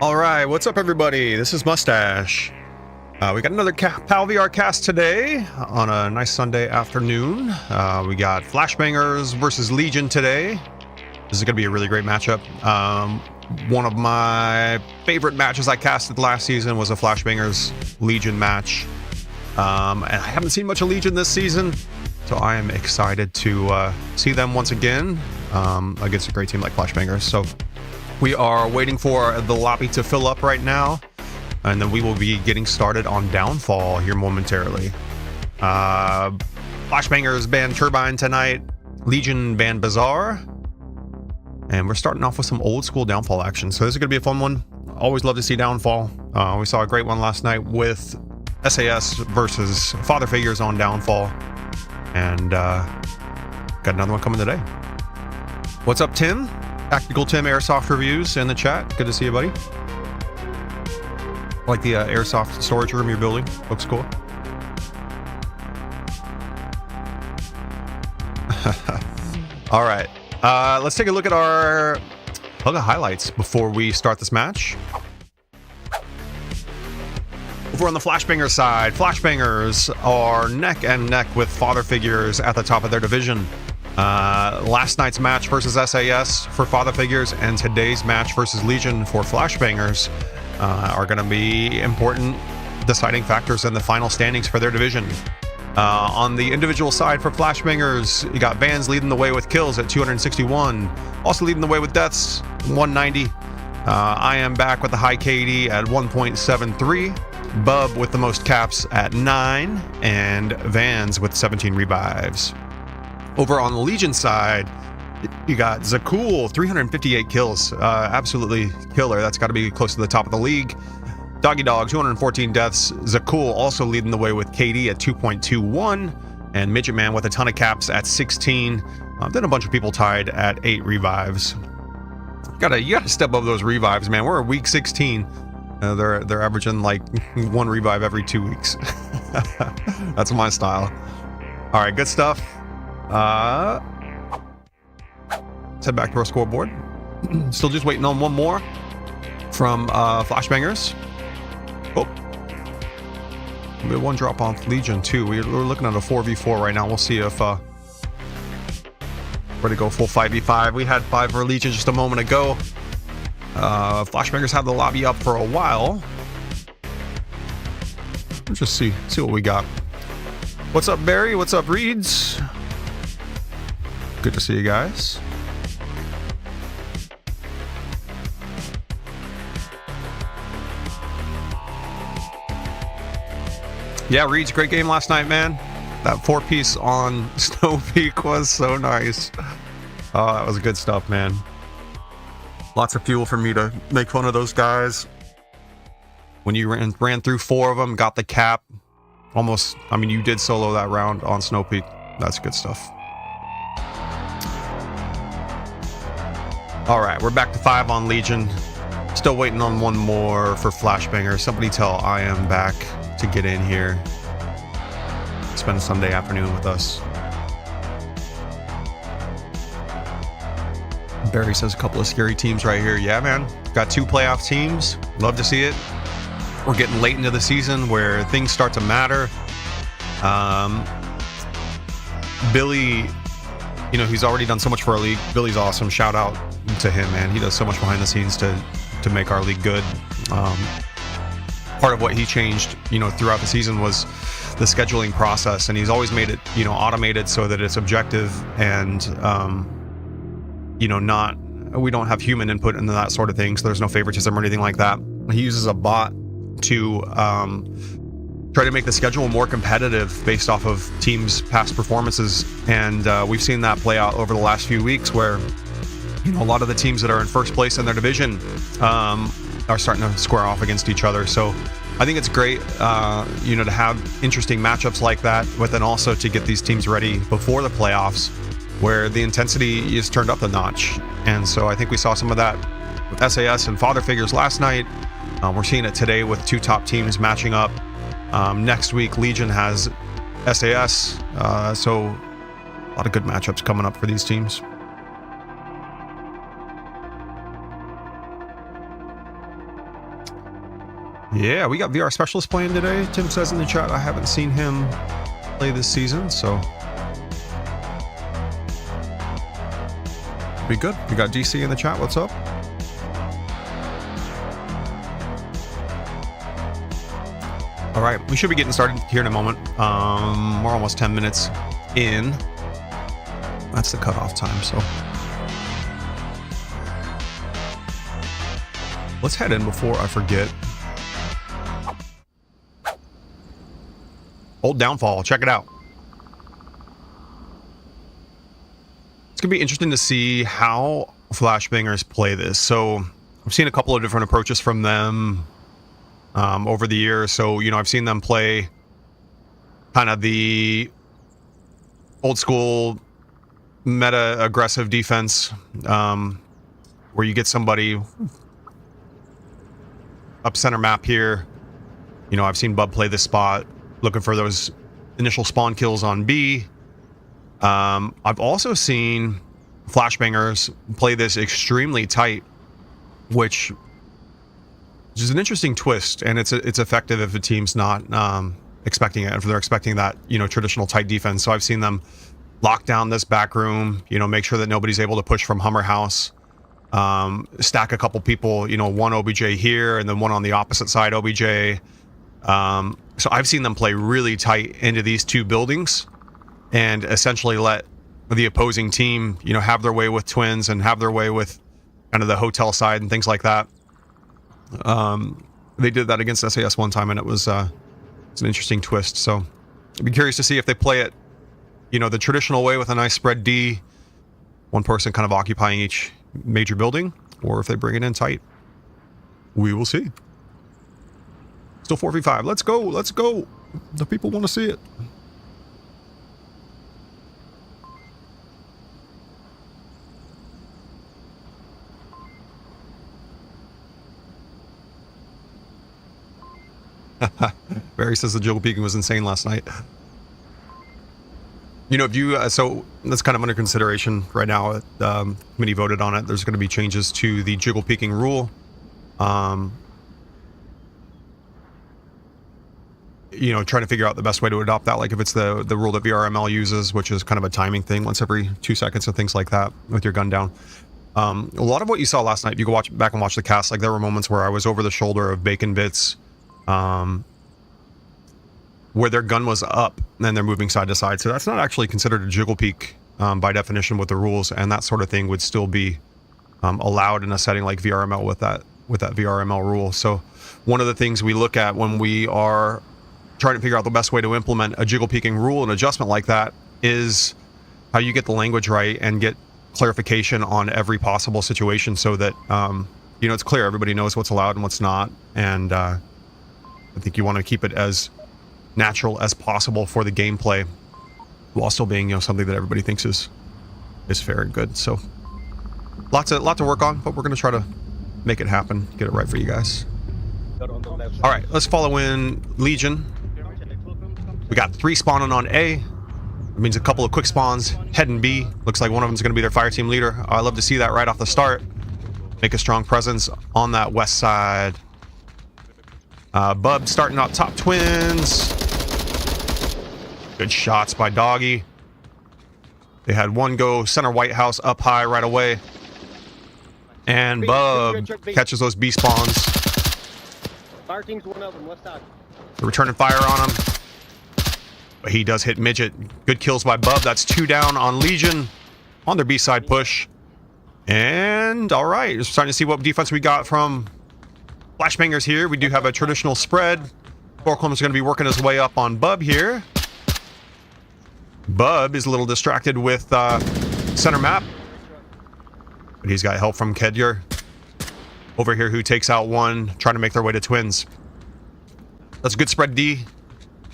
All right, what's up, everybody? This is Must-Stache. We got another PAL VR cast today on a nice Sunday afternoon. We got Flashbangers versus Legion today. This is going to be a really great matchup. One of my favorite matches I casted last season was a Flashbangers Legion match. And I haven't seen much of Legion this season, so I am excited to see them once again against a great team like Flashbangers. So we are waiting for the lobby to fill up right now, and then we will be getting started on Downfall here momentarily. Flashbangers banned Turbine tonight, Legion banned Bazaar, and we're starting off with some old school Downfall action. So this is going to be a fun one. Always love to see Downfall. We saw a great one last night with SAS versus Father Figures on Downfall, and got another one coming today. What's up, Tim? Tactical Tim Airsoft Reviews in the chat. Good to see you, buddy. I like the airsoft storage room you're building. Looks cool. All right. Let's take a look at our highlights before we start this match. Over on the Flashbanger side, Flashbangers are neck and neck with Father Figures at the top of their division. Last night's match versus SAS for Father Figures and today's match versus Legion for Flashbangers are going to be important deciding factors in the final standings for their division. On the individual side for Flashbangers, you got Vans leading the way with kills at 261, also leading the way with deaths 190. I am back with the high KD at 1.73, Bub with the most caps at 9, and Vans with 17 revives. Over on the Legion side, you got Zakul, 358 kills. Absolutely killer. That's got to be close to the top of the league. Doggy Dog, 214 deaths. Zakul also leading the way with KD at 2.21. And Midget Man with a ton of caps at 16. Then a bunch of people tied at 8 revives. You gotta step up those revives, man. We're at week 16. They're averaging like 1 revive every 2 weeks. That's my style. All right, good stuff. Let's head back to our scoreboard. Still just waiting on one more from Flashbangers. Oh, we had one drop on Legion too. We're looking at a 4v4 right now. We'll see if we're to go full 5v5. We had 5 for Legion just a moment ago. Flashbangers have the lobby up for a while. Let's just see what we got. What's up, Barry? What's up, Reeds? Good to see you guys. Yeah, Reeds, great game last night, man. That 4-piece on Snow Peak was so nice. Oh, that was good stuff, man. Lots of fuel for me to make fun of those guys. When you ran through 4 of them, got the cap. Almost, I mean, you did solo that round on Snow Peak. That's good stuff. All right, we're back to 5 on Legion. Still waiting on one more for Flashbanger. Somebody tell I am back to get in here. Spend a Sunday afternoon with us. Barry says a couple of scary teams right here. Yeah, man. Got 2 playoff teams. Love to see it. We're getting late into the season where things start to matter. Billy, you know, he's already done so much for our league. Billy's awesome. Shout out to him, man. He does so much behind the scenes to make our league good. Part of what he changed, you know, throughout the season was the scheduling process, and he's always made it, you know, automated so that it's objective and, you know, we don't have human input into that sort of thing. So there's no favoritism or anything like that. He uses a bot to try to make the schedule more competitive based off of teams' past performances, and we've seen that play out over the last few weeks where, you know, a lot of the teams that are in first place in their division are starting to square off against each other. So I think it's great, you know, to have interesting matchups like that, but then also to get these teams ready before the playoffs where the intensity is turned up a notch. And so I think we saw some of that with SAS and Father Figures last night. We're seeing it today with 2 top teams matching up. Next week, Legion has SAS, so a lot of good matchups coming up for these teams. Yeah, we got VR Specialist playing today. Tim says in the chat, I haven't seen him play this season, so be good. We got DC in the chat. What's up? All right, we should be getting started here in a moment. We're almost 10 minutes in. That's the cutoff time, so let's head in before I forget. Old Downfall, check it out. It's gonna be interesting to see how Flashbangers play this. So I've seen a couple of different approaches from them over the years. So, you know, I've seen them play kind of the old school meta aggressive defense, where you get somebody up center map here. You know, I've seen Bub play this spot, looking for those initial spawn kills on B. I've also seen Flashbangers play this extremely tight, which is an interesting twist, and it's effective if a team's not expecting it, if they're expecting that, you know, traditional tight defense. So I've seen them lock down this back room, you know, make sure that nobody's able to push from Hummer House, stack a couple people, you know, one OBJ here and then one on the opposite side OBJ. So I've seen them play really tight into these two buildings and essentially let the opposing team, you know, have their way with twins and have their way with kind of the hotel side and things like that. They did that against SAS one time, and it's an interesting twist. So I'd be curious to see if they play it, you know, the traditional way with a nice spread D, one person kind of occupying each major building, or if they bring it in tight. We will see. Still 4v5. Let's go. Let's go. The people want to see it. Barry says the jiggle peeking was insane last night. You know, if you so that's kind of under consideration right now. Committee voted on it. There's going to be changes to the jiggle peeking rule. You know, trying to figure out the best way to adopt that, like if it's the rule that VRML uses, which is kind of a timing thing, once every 2 seconds and things like that with your gun down. A lot of what you saw last night, if you go back and watch the cast, like there were moments where I was over the shoulder of Bacon Bits, where their gun was up and then they're moving side to side. So that's not actually considered a jiggle peek by definition with the rules, and that sort of thing would still be allowed in a setting like VRML with that VRML rule. So one of the things we look at when we are trying to figure out the best way to implement a jiggle peeking rule and adjustment like that is how you get the language right and get clarification on every possible situation, so that you know, it's clear, everybody knows what's allowed and what's not. And I think you want to keep it as natural as possible for the gameplay, while still being, you know, something that everybody thinks is fair and good. So lot to work on, but we're going to try to make it happen, get it right for you guys. All right, let's follow in Legion. We got 3 spawning on A. That means a couple of quick spawns heading B. Looks like one of them is going to be their fire team leader. I love to see that right off the start. Make a strong presence on that west side. Bub starting out top twins. Good shots by Doggy. They had one go center White House up high right away. And Bub catches those B spawns. Fire team's one of them, left side. They're returning fire on him. But he does hit Midget. Good kills by Bub. That's 2 down on Legion on their B side push. And all right, we're starting to see what defense we got from Flashbangers here. We do have a traditional spread. Borklum is going to be working his way up on Bub here. Bub is a little distracted with center map, but he's got help from Kedyer over here, who takes out one, trying to make their way to twins. That's a good spread D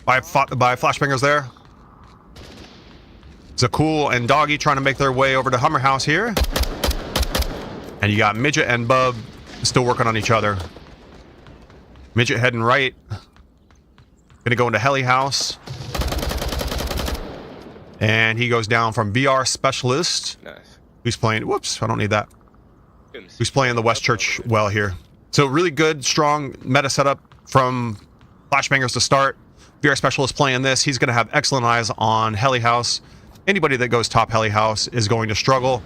by Flashbangers there. Zakul and Doggy trying to make their way over to Hummer House here. And you got Midget and Bub still working on each other. Midget heading right. Gonna go into Heli House. And he goes down from VR Specialist. Nice. Who's playing, whoops, I don't need that. Who's playing the West Church well here. So really good, strong meta setup from flashbangers to start. VR Specialist playing this. He's going to have excellent eyes on heli house. Anybody that goes top heli house is going to struggle.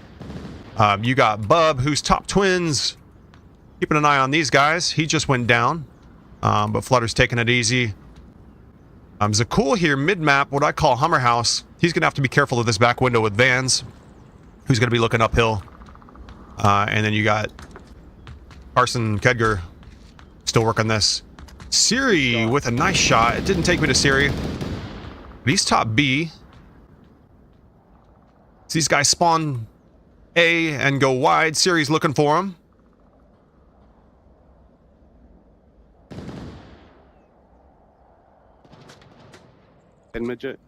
You got Bub, who's top twins. Keeping an eye on these guys. He just went down. But Flutter's taking it easy. Zakul here, mid-map, what I call Hummer House. He's going to have to be careful of this back window with Vans, who's going to be looking uphill. And then you got Carson Kedger still working this. Siri with a nice shot. It didn't take me to Siri. But he's top B. So these guys spawn A and go wide. Siri's looking for him. And midget.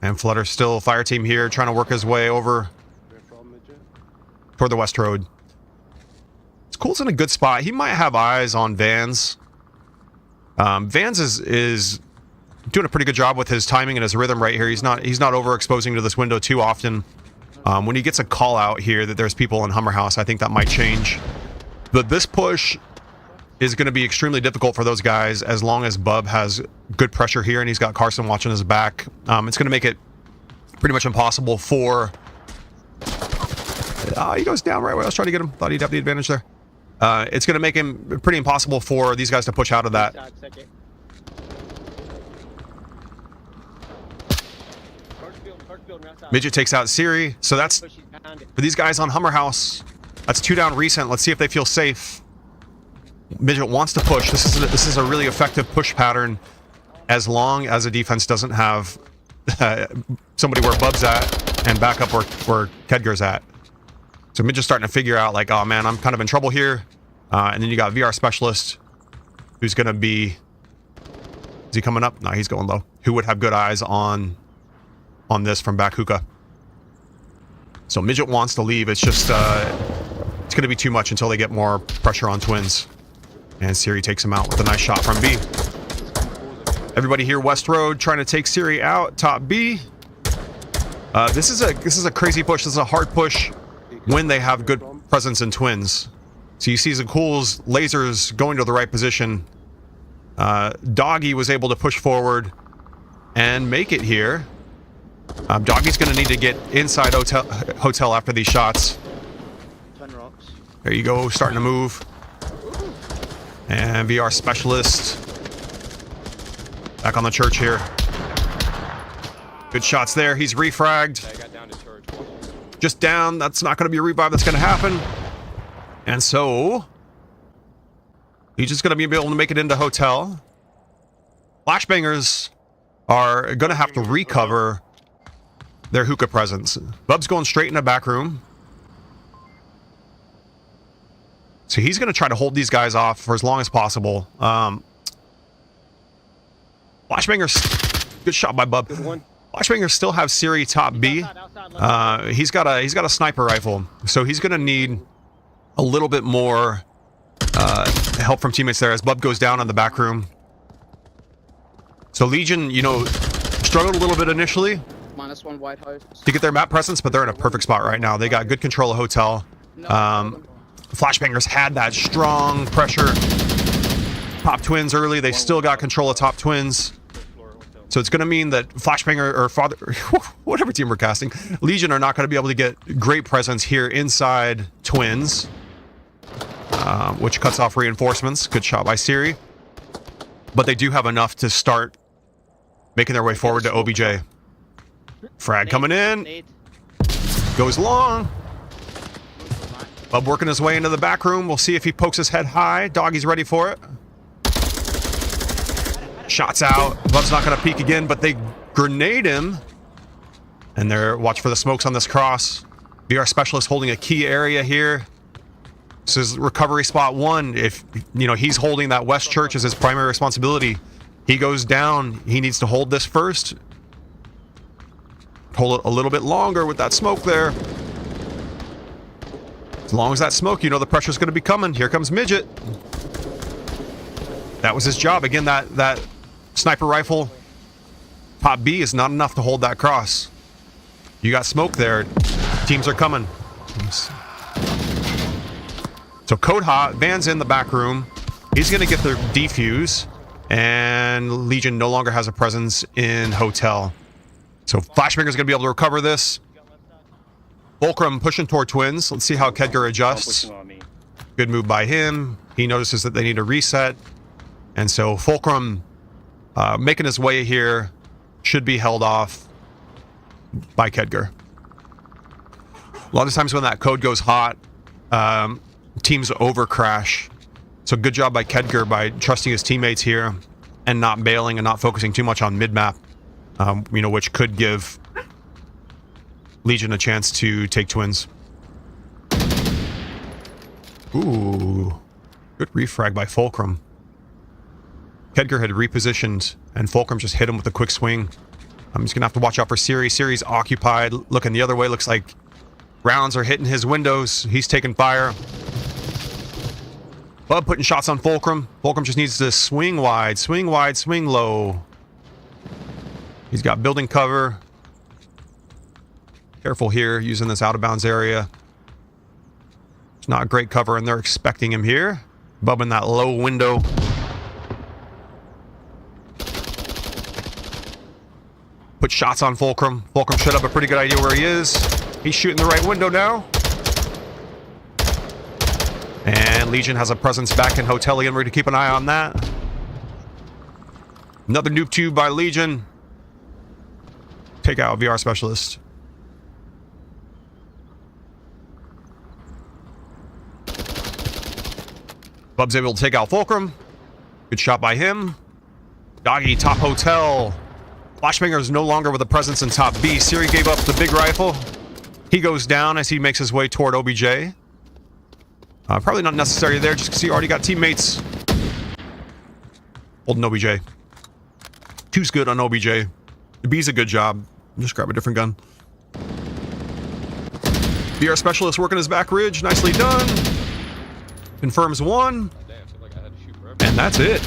And Flutter still fire team here, trying to work his way over toward the west road. Cool's in a good spot. He might have eyes on Vans. Vans is doing a pretty good job with his timing and his rhythm right here. He's not overexposing to this window too often. When he gets a call out here that there's people in Hummer House, I think that might change. But this push is going to be extremely difficult for those guys as long as Bub has good pressure here and he's got Carson watching his back. It's going to make it pretty much impossible for... he goes down right where I was trying to get him. Thought he'd have the advantage there. It's going to make him pretty impossible for these guys to push out of that. Midget takes out Siri. So that's for these guys on Hummer House. That's 2 down recent. Let's see if they feel safe. Midget wants to push. This is a really effective push pattern as long as a defense doesn't have somebody where Bub's at and back up where Kedger's at. So Midget's starting to figure out, like, oh man, I'm kind of in trouble here. And then you got VR Specialist, who's going to be... Is he coming up? No, he's going low. Who would have good eyes on this from back hookah. So Midget wants to leave. It's just... it's going to be too much until they get more pressure on twins. And Siri takes him out with a nice shot from B. Everybody here, West Road, trying to take Siri out. Top B. This is a crazy push. This is a hard push when they have good presence in twins. So you see Zakul's lasers going to the right position. Doggy was able to push forward and make it here. Doggy's going to need to get inside hotel after these shots. There you go, starting to move. And VR Specialist back on the church here. Good shots there. He's refragged. Just down. That's not going to be a revive that's going to happen. And so he's just going to be able to make it into hotel. Flashbangers are going to have to recover their hookah presence. Bub's going straight in the back room. So he's going to try to hold these guys off for as long as possible. Flashbangers, good shot by Bub. Flashbangers still have Siri top B. He's got a sniper rifle, so he's going to need a little bit more help from teammates there as Bub goes down in the back room. So Legion, you know, struggled a little bit initially -1 white house to get their map presence, but they're in a perfect spot right now. They got good control of hotel. Flashbangers had that strong pressure. Top twins early. They still got control of top twins. So it's going to mean that Flashbanger or Father, whatever team we're casting, Legion are not going to be able to get great presence here inside twins, which cuts off reinforcements. Good shot by Siri. But they do have enough to start making their way forward to OBJ. Frag coming in. Goes long. Bub working his way into the back room. We'll see if he pokes his head high. Doggy's ready for it. Shots out. Bub's not going to peek again, but they grenade him. And they're watch for the smokes on this cross. VR Specialist holding a key area here. This is recovery spot 1. If, you know, he's holding that West Church as his primary responsibility. He goes down. He needs to hold this first. Hold it a little bit longer with that smoke there. As long as that smoke, you know the pressure's going to be coming. Here comes Midget. That was his job. Again, that sniper rifle, top B, is not enough to hold that cross. You got smoke there. Teams are coming. So Code Hot, Van's in the back room. He's going to get the defuse, and Legion no longer has a presence in hotel. So Flashbanger's going to be able to recover this. Fulcrum pushing toward Twins. Let's see how Kedgar adjusts. Good move by him. He notices that they need a reset. And so Fulcrum making his way here should be held off by Kedgar. A lot of times when that code goes hot, teams over crash. So good job by Kedgar by trusting his teammates here and not bailing and not focusing too much on mid-map, you know, which could give Legion a chance to take Twins. Ooh, good refrag by Fulcrum. Kedgar had repositioned, and Fulcrum just hit him with a quick swing. I'm just gonna have to watch out for Siri. Siri's occupied, looking the other way. Looks like rounds are hitting his windows. He's taking fire. Bub putting shots on Fulcrum. Fulcrum just needs to swing wide, swing low. He's got building cover. Careful here, using this out of bounds area. It's not great cover, and they're expecting him here. Bub in that low window. Put shots on Fulcrum. Fulcrum should have a pretty good idea where he is. He's shooting the right window now. And Legion has a presence back in hotel again. We're going to keep an eye on that. Another noob tube by Legion. Take out VR specialist. Bub's able to take out Fulcrum. Good shot by him. Doggy, top hotel. Flashbanger is no longer with a presence in top B. Siri gave up the big rifle. He goes down as he makes his way toward OBJ. Probably not necessary there, just because he already got teammates. Holding OBJ. Two's good on OBJ. The B's a good job. Just grab a different gun. VR specialist working his back ridge. Nicely done. Confirms one. And that's it.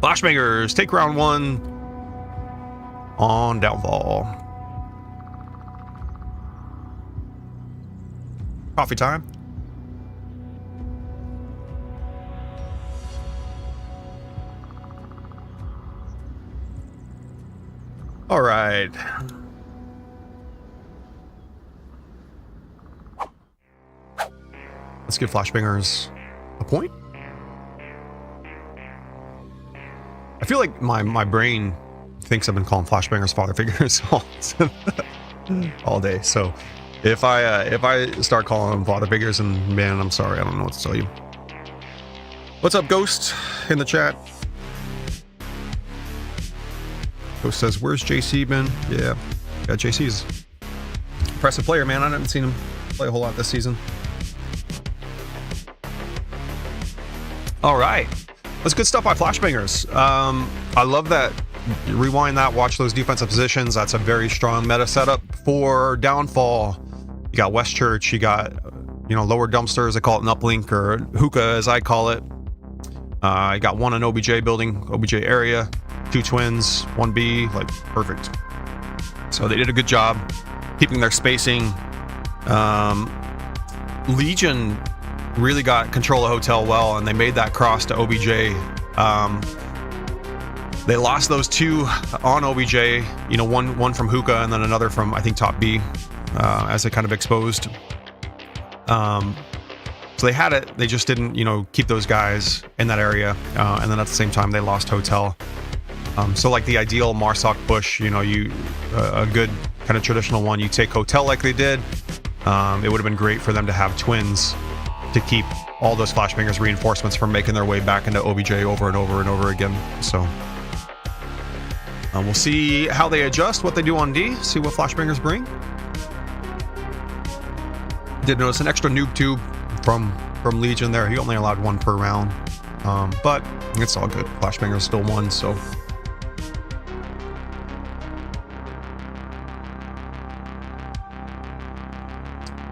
Flashbangers take round one on downfall. Coffee time. All right. Let's give Flashbangers a point. I feel like my brain thinks I've been calling Flashbangers father figures all day. So if I start calling them father figures, and man, I'm sorry, I don't know what to tell you. What's up, Ghost, in the chat? Ghost says, where's JC been? Yeah, JC's impressive player, man. I haven't seen him play a whole lot this season. All right, that's good stuff by Flashbangers. I love that. Rewind that, watch those defensive positions. That's a very strong meta setup for downfall. You got West Church, you got, you know, lower dumpsters, I call it an uplink, or hookah as I call it. I got one in OBJ building, OBJ area, 2 twins, 1B, like perfect. So they did a good job keeping their spacing. Legion really got control of hotel well, and they made that cross to OBJ. They lost those 2 on OBJ, you know, one from hookah and then another from, I think, top B, as they kind of exposed. So they had it, they just didn't, you know, keep those guys in that area. And then at the same time, they lost hotel. So like the ideal Marsoc push, you know, a good kind of traditional one, you take hotel like they did. It would have been great for them to have twins to keep all those Flashbangers reinforcements from making their way back into OBJ over and over and over again. So we'll see how they adjust, what they do on D, see what Flashbangers bring. Did notice an extra noob tube from Legion there. He only allowed 1 per round, but it's all good. Flashbangers still won, so.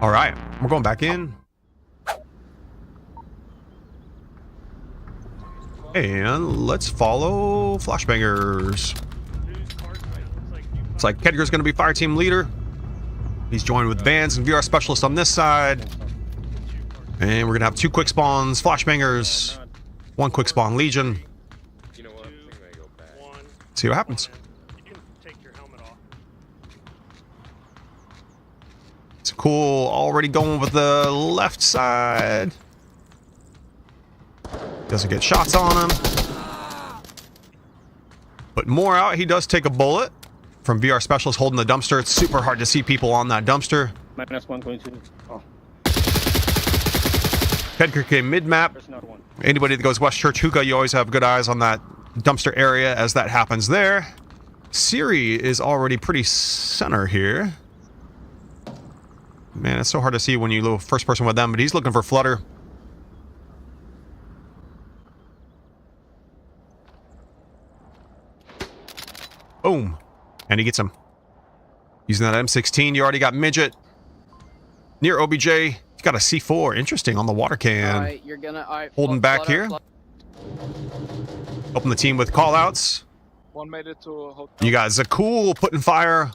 All right, we're going back in. And let's follow Flashbangers. It's like Kedgar's going to be fire team leader. He's joined with Vans and VR specialist on this side. And we're going to have 2 quick spawns. Flashbangers One quick spawn Legion. You know what? I think I go back. One. See what happens. You can take your helmet off. It's cool. Already going with the left side. Doesn't get shots on him. But more out. He does take a bullet from VR Specialist holding the dumpster. It's super hard to see people on that dumpster. Minus 1.2. Oh, Pedker mid-map. there's another one. Anybody that goes West Church Hookah, you always have good eyes on that dumpster area as that happens there. Siri is already pretty center here. Man, it's so hard to see when you look first person with them, but he's looking for Flutter. Boom. And he gets him. Using that M16, you already got Midget. Near OBJ, he's got a C4. Interesting on the water can. Alright, you're gonna... Alright, Holding back here. Helping the team with callouts. One made it to a hotel. You got Zakul putting fire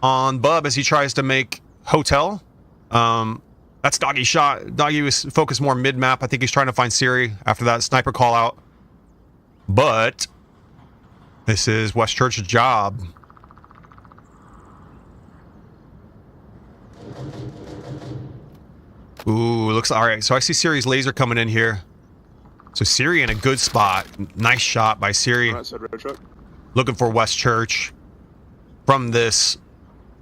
on Bub as he tries to make hotel. That's Doggy's shot. Doggy was focused more mid-map. I think he's trying to find Siri after that sniper call out. But this is West Church's job. Ooh, looks all right. So I see Siri's laser coming in here. So Siri in a good spot. Nice shot by Siri. Right side red truck. Looking for West Church from this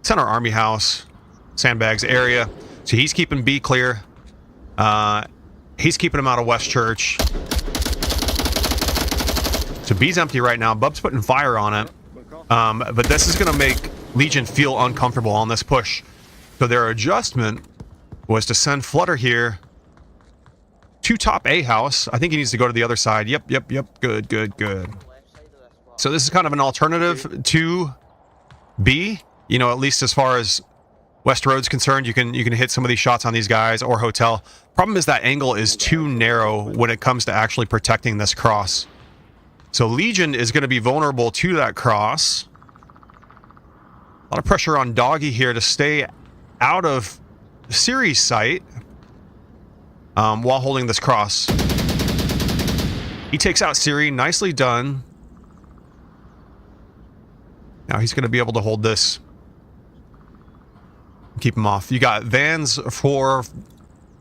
center army house, sandbags area. So he's keeping B clear. He's keeping him out of West Church. So B's empty right now. Bub's putting fire on it. But this is going to make Legion feel uncomfortable on this push. So their adjustment was to send Flutter here to top A house. I think he needs to go to the other side. Yep. Good. So this is kind of an alternative to B. You know, at least as far as West Road's concerned, you can hit some of these shots on these guys or hotel. Problem is that angle is too narrow when it comes to actually protecting this cross. So Legion is going to be vulnerable to that cross. A lot of pressure on Doggy here to stay out of Siri's sight while holding this cross. He takes out Siri. Nicely done. Now he's going to be able to hold this. Keep him off. You got Vans for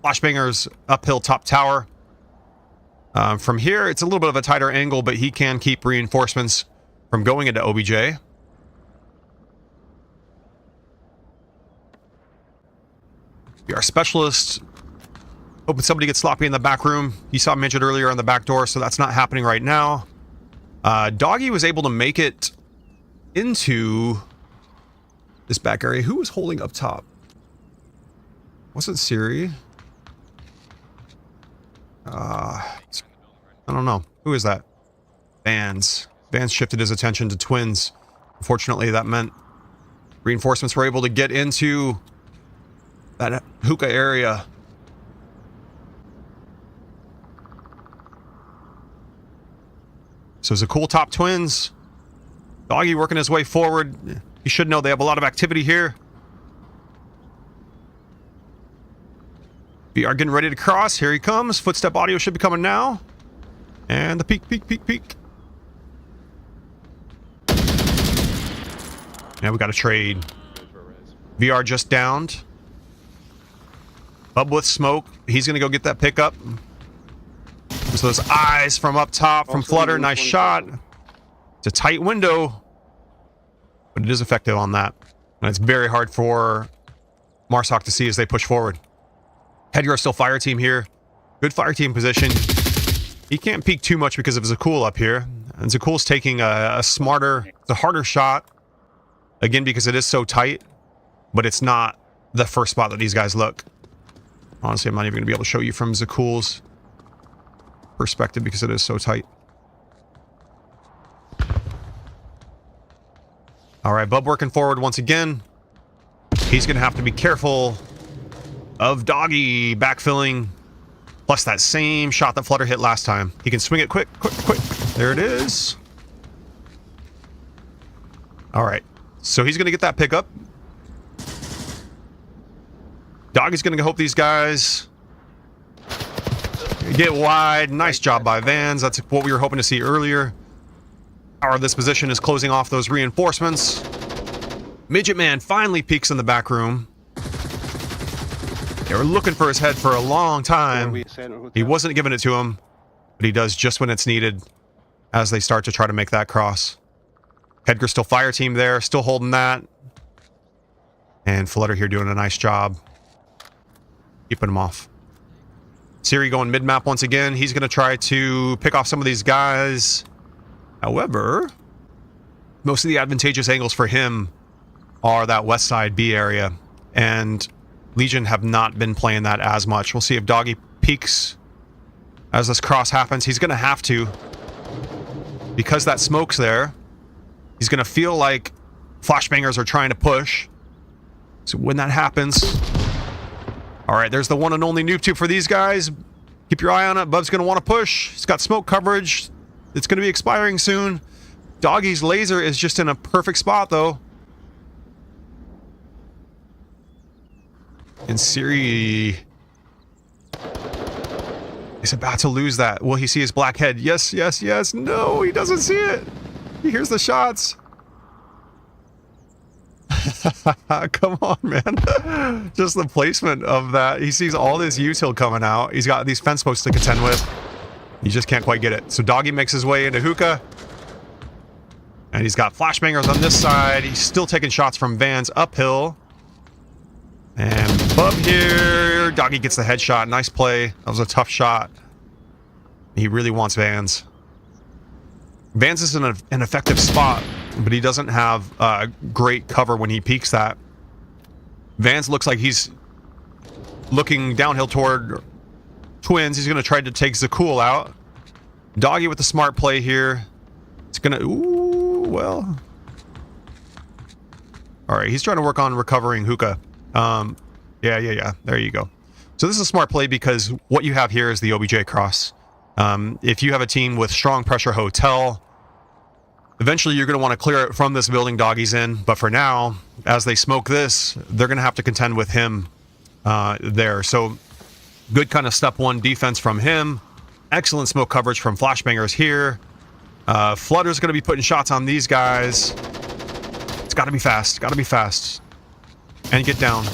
Flashbangers uphill top tower. From here, it's a little bit of a tighter angle, but he can keep reinforcements from going into OBJ. Our specialist hoping somebody gets sloppy in the back room. You saw Midget earlier on the back door, so that's not happening right now. Doggy was able to make it into this back area. Who was holding up top? Wasn't Siri? I don't know. Who is that? Vans. Vans shifted his attention to twins. Unfortunately, that meant reinforcements were able to get into that hookah area. So it's a cool top twins. Doggy working his way forward. You should know they have a lot of activity here. We are getting ready to cross. Here he comes. Footstep audio should be coming now. And the peek. Now we got a trade. VR just downed. Bub with smoke. He's going to go get that pickup. So those eyes from up top from Flutter. Nice shot. It's a tight window, but it is effective on that. And it's very hard for Marsoc to see as they push forward. Hedgar still fire team here. Good fire team position. He can't peek too much because of Zakul up here. And Zakul's taking a smarter, it's a harder shot. Again, because it is so tight, but it's not the first spot that these guys look. Honestly, I'm not even going to be able to show you from Zakul's perspective because it is so tight. All right, Bub working forward once again. He's going to have to be careful of Doggy backfilling. Plus that same shot that Flutter hit last time. He can swing it quick. There it is. All right. So he's going to get that pickup. Doggy's going to hope these guys... get wide. Nice job by Vans. That's what we were hoping to see earlier. Power of this position is closing off those reinforcements. Midget Man finally peeks in the back room. They were looking for his head for a long time. He wasn't giving it to him, but he does just when it's needed as they start to try to make that cross. Hedger still fire team there, still holding that. And Flutter here doing a nice job keeping him off. Siri going mid-map once again. He's going to try to pick off some of these guys. However, most of the advantageous angles for him are that west side B area. And Legion have not been playing that as much. We'll see if Doggy peeks as this cross happens. He's going to have to. Because that smoke's there, he's going to feel like flashbangers are trying to push. So when that happens... Alright, there's the one and only noob tube for these guys. Keep your eye on it. Bub's going to want to push. He's got smoke coverage. It's going to be expiring soon. Doggy's laser is just in a perfect spot, though. And Siri is about to lose that. Will he see his black head? Yes, yes, yes. No, he doesn't see it. He hears the shots. Come on, man. Just the placement of that. He sees all this util coming out. He's got these fence posts to contend with. He just can't quite get it. So Doggy makes his way into hookah. And he's got flashbangers on this side. He's still taking shots from Vans uphill. And Bub here. Doggy gets the headshot. Nice play. That was a tough shot. He really wants Vans. Vans is in an effective spot, but he doesn't have great cover when he peeks that. Vans looks like he's looking downhill toward Twins. He's going to try to take Zakul out. Doggy with the smart play here. It's going to... Ooh, well... Alright, he's trying to work on recovering hookah. Yeah. There you go. So this is a smart play because what you have here is the OBJ cross. If you have a team with strong pressure hotel, eventually you're going to want to clear it from this building Doggy's in. But for now, as they smoke this, they're going to have to contend with him there. So good kind of step one defense from him. Excellent smoke coverage from flashbangers here. Flutter's going to be putting shots on these guys. It's got to be fast. Got to be fast. And get down.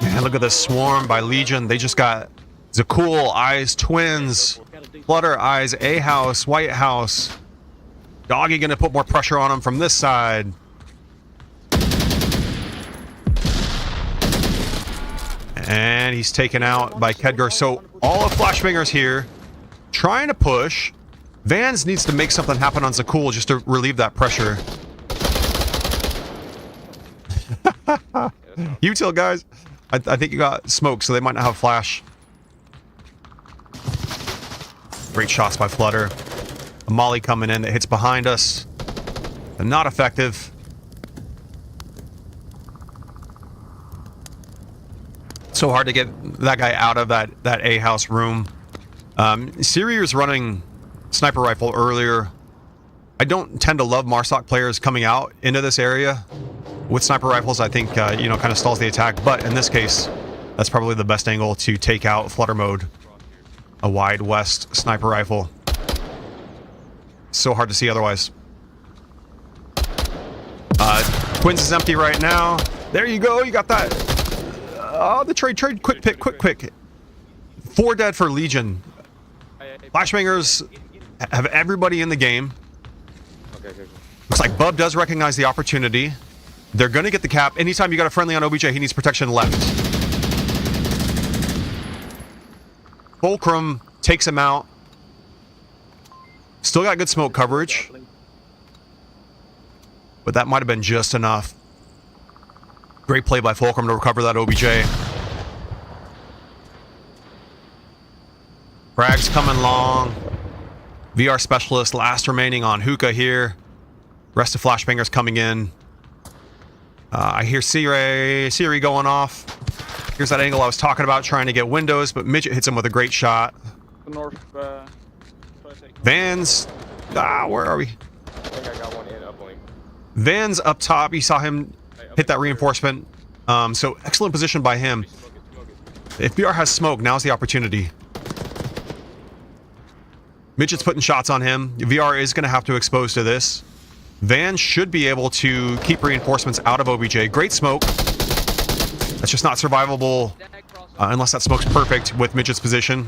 Man, look at this swarm by Legion. They just got Zakul, eyes Twins. Flutter, eyes A-House, White House. Doggy gonna put more pressure on him from this side. And he's taken out by Kedgar. So all of Flashbangers here trying to push. Vans needs to make something happen on Zakul just to relieve that pressure. Util, guys. I think you got smoke, so they might not have flash. Great shots by Flutter. A molly coming in that hits behind us. And not effective. So hard to get that guy out of that A-house room. Siri was running sniper rifle earlier. I don't tend to love Marsoc players coming out into this area with sniper rifles. I think kind of stalls the attack, but in this case that's probably the best angle to take out Flutter mode. A wide west sniper rifle. So hard to see otherwise. Twins is empty right now. There you go, you got that. Oh, the trade, quick pick. 4 dead for Legion. Flashbangers have everybody in the game. Okay. Looks like Bub does recognize the opportunity. They're going to get the cap. Anytime you got a friendly on OBJ, he needs protection left. Fulcrum takes him out. Still got good smoke coverage. But that might have been just enough. Great play by Fulcrum to recover that OBJ. Frag's coming long. VR Specialist last remaining on hookah here. Rest of Flashbangers coming in. I hear Siri going off. Here's that angle I was talking about, trying to get windows, but Midget hits him with a great shot. North, Vans. Where are we? I think I got one in uplink. Vans up top. You saw him hit that reinforcement. So excellent position by him. If BR has smoke, now's the opportunity. Midget's putting shots on him. VR is going to have to expose to this. Van should be able to keep reinforcements out of OBJ. Great smoke. That's just not survivable unless that smoke's perfect with Midget's position.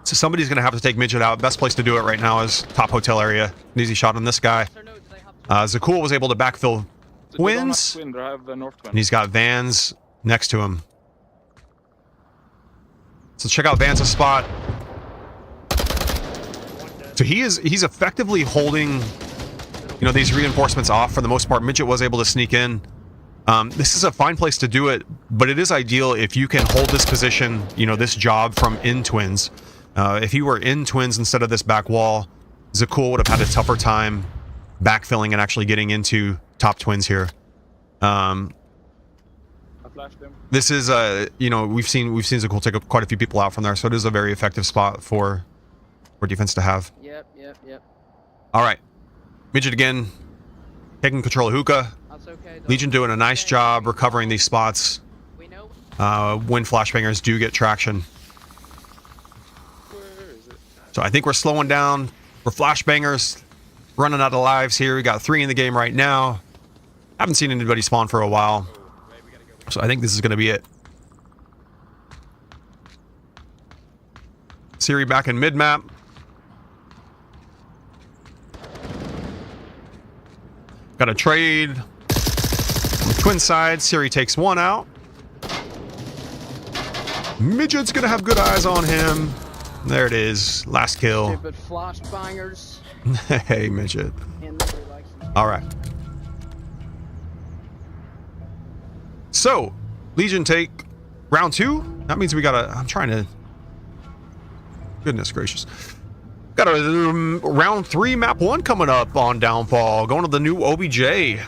So somebody's going to have to take Midget out. Best place to do it right now is top hotel area. An easy shot on this guy. Zakul was able to backfill Twins. And he's got Vans next to him. So check out Van's spot. So he's effectively holding, these reinforcements off for the most part. Midget was able to sneak in. This is a fine place to do it, but it is ideal if you can hold this position, this job from in Twins. If he were in Twins instead of this back wall, Zakul would have had a tougher time backfilling and actually getting into top Twins here. This is we've seen Zakul take quite a few people out from there, so it is a very effective spot for defense to have. Yep. All right, Midget again taking control of hookah. Legion doing a nice job recovering these spots when flashbangers do get traction. So I think we're slowing down. We're flashbangers running out of lives here. We got 3 in the game right now. Haven't seen anybody spawn for a while, so I think this is going to be it. Siri back in mid map. Got a trade on the twin side. Siri takes one out. Midget's gonna have good eyes on him. There it is. Last kill. Stupid flashbangers. Hey, Midget. All right. So, Legion take round 2. That means we gotta. I'm trying to. Goodness gracious. Got a round 3 map 1 coming up on Downfall. Going to the new OBJ.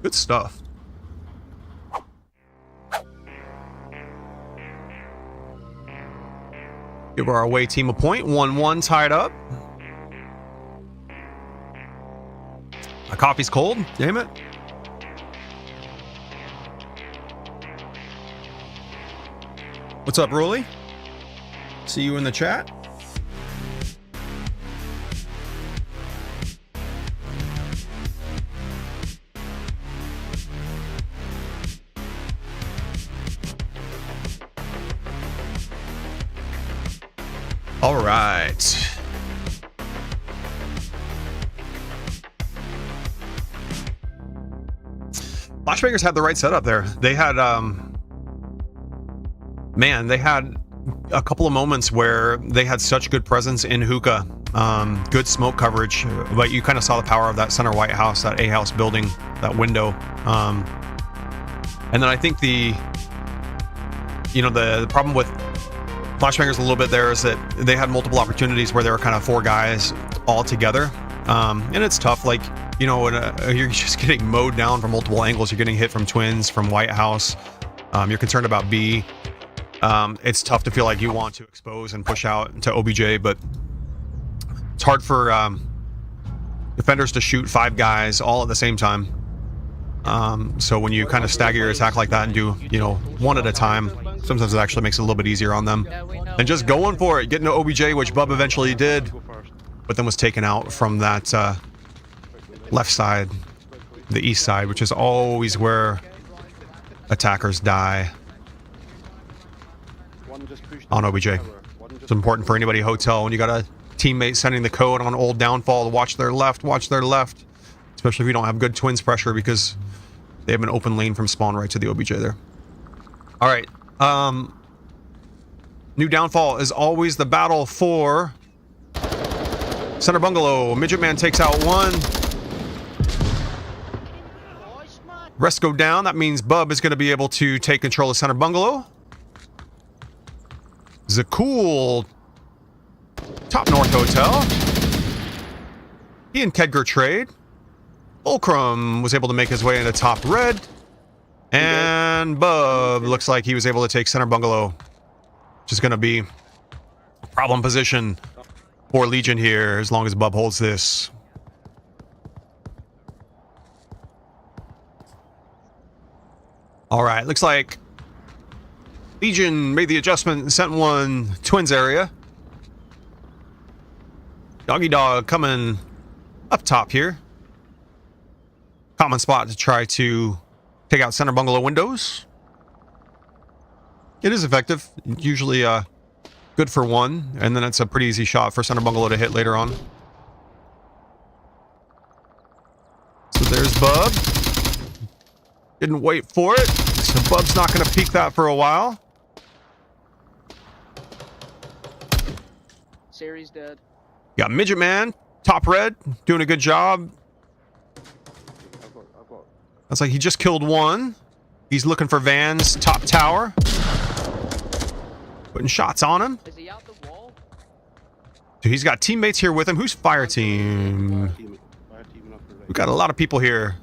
Good stuff. Give our away team a point. 1-1 tied up. My coffee's cold. Damn it. What's up, Rolly? See you in the chat. All right. Flashbangers had the right setup there. They had, they had a couple of moments where they had such good presence in hookah, good smoke coverage, but you kind of saw the power of that center White House, that A house building, that window. And then I think the problem with Flashbangers a little bit there is that they had multiple opportunities where there were kind of 4 guys all together. And it's tough, like, when you're just getting mowed down from multiple angles. You're getting hit from Twins, from White House. You're concerned about B. It's tough to feel like you want to expose and push out to OBJ, but it's hard for defenders to shoot 5 guys all at the same time. So when you kind of stagger your attack like that and do, 1 at a time, sometimes it actually makes it a little bit easier on them. And just going for it, getting to OBJ, which Bub eventually did, but then was taken out from that left side, the east side, which is always where attackers die. On OBJ. It's important for anybody hotel when you got a teammate sending the code on old Downfall to watch their left, especially if you don't have good Twins pressure because they have an open lane from spawn right to the OBJ there. All right. New Downfall is always the battle for center bungalow. Midget Man takes out 1. Rest go down. That means Bub is going to be able to take control of center bungalow. Zakul, top north hotel. He and Kedger trade. Fulcrum was able to make his way into top red. And Bub looks like he was able to take center bungalow, which is going to be a problem position for Legion here as long as Bub holds this. All right, looks like Legion made the adjustment, sent one Twins area. Doggy Dog coming up top here. Common spot to try to take out center bungalow windows. It is effective. Usually good for one, and then it's a pretty easy shot for center bungalow to hit later on. So there's Bub. Didn't wait for it. So Bub's not going to peek that for a while. Series dead. Got Midget Man, top red, doing a good job. Looks like he just killed one. He's looking for Vans, top tower. Putting shots on him. Is he out the wall? So he's got teammates here with him. Who's fire team? We've got a lot of people here.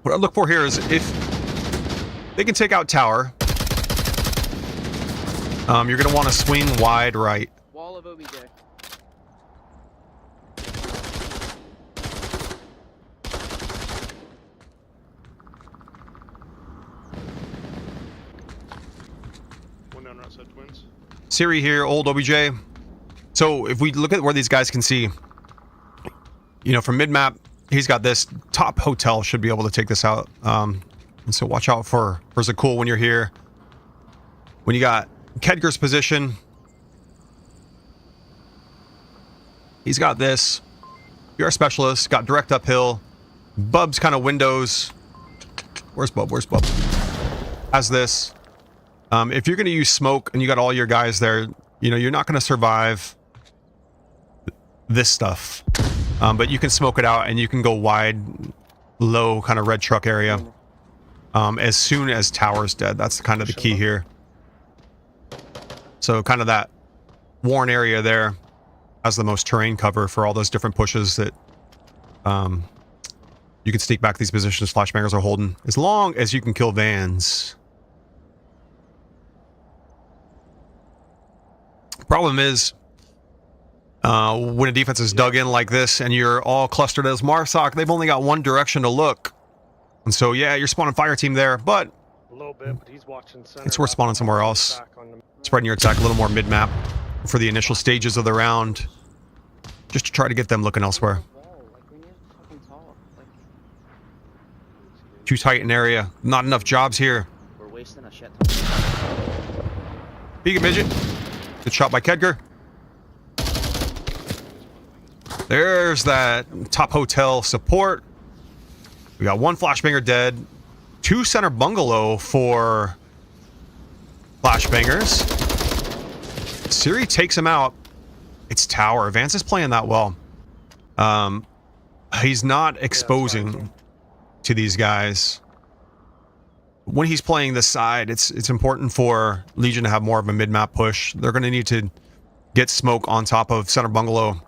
What I look for here is if they can take out tower, you're going to want to swing wide right. Wall of OBJ. One down outside Twins. Siri here, old OBJ. So if we look at where these guys can see, you know, from mid-map, he's got this top hotel, should be able to take this out. And so watch out for Zakul when you're here. When you got Kedger's position, he's got this. You're a specialist, got direct uphill. Bub's kind of windows. Where's Bub? Where's Bub? Has this. If you're going to use smoke and you got all your guys there, you know, you're not going to survive this stuff. But you can smoke it out and you can go wide, low kind of red truck area. As soon as tower's dead. That's kind of the key here. So kind of that worn area there has the most terrain cover for all those different pushes that you can sneak back these positions flashbangers are holding. As long as you can kill Vans. Problem is, when a defense is dug in like this and you're all clustered as Marsoc, they've only got one direction to look. And so, yeah, you're spawning fire team there, but A little bit, but he's watching center. it's worth spawning somewhere else. Back on the- Spreading your attack a little more mid-map for the initial stages of the round. Just to try to get them looking elsewhere. Wall. Like, we need to fucking talk. Like, Too tight an area. Not enough jobs here. we're wasting a shit ton. Beacon Midget. Good shot by Kedger. There's that top hotel support. We got one flashbanger dead. 2 center bungalow for flashbangers. Siri takes him out. It's tower. Vance is playing that well. He's not exposing to these guys. When he's playing this side, it's important for Legion to have more of a mid-map push. They're going to need to get smoke on top of center bungalow.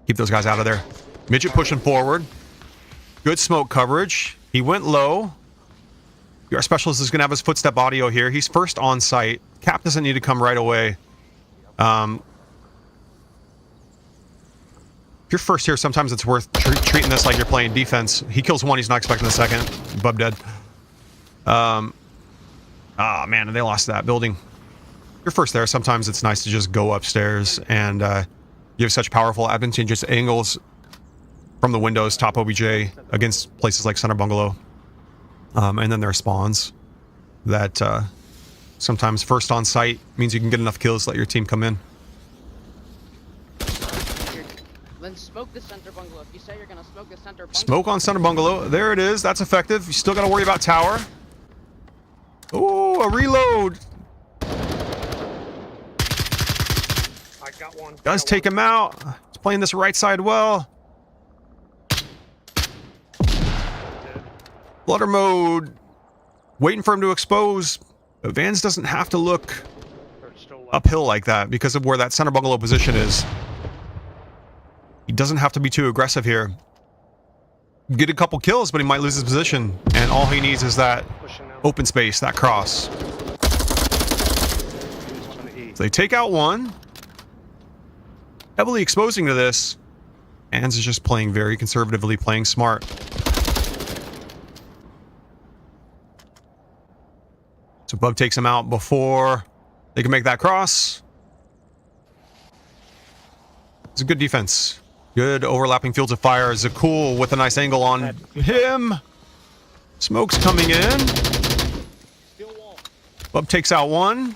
Keep those guys out of there. Midget pushing forward. Good smoke coverage. He went low. Your specialist is going to have his footstep audio here. He's first on site. Cap doesn't need to come right away. If you're first here, sometimes it's worth treating this like you're playing defense. He kills one, he's not expecting the second. Bub dead. Ah, man, and they lost that building. If you're first there, sometimes it's nice to just go upstairs and you have such powerful, advantageous angles from the windows, top OBJ, against places like center bungalow. And then there are spawns that sometimes first on site means you can get enough kills to let your team come in. Then smoke the center bungalow. If you say you're gonna smoke the center bungalow. Smoke on center bungalow. There it is. That's effective. You still got to worry about tower. Oh, a reload. I got one. Does take him out. He's playing this right side well. Flutter mode. Waiting for him to expose. But Vans doesn't have to look uphill like that because of where that center bungalow position is. He doesn't have to be too aggressive here. Get a couple kills, but he might lose his position. And all he needs is that open space, that cross. So they take out one. Heavily exposing to this. Vans is just playing very conservatively, playing smart. Bub takes him out before they can make that cross. It's a good defense. Good overlapping fields of fire. Zakul with a nice angle on him. Smoke's coming in. Bub takes out one.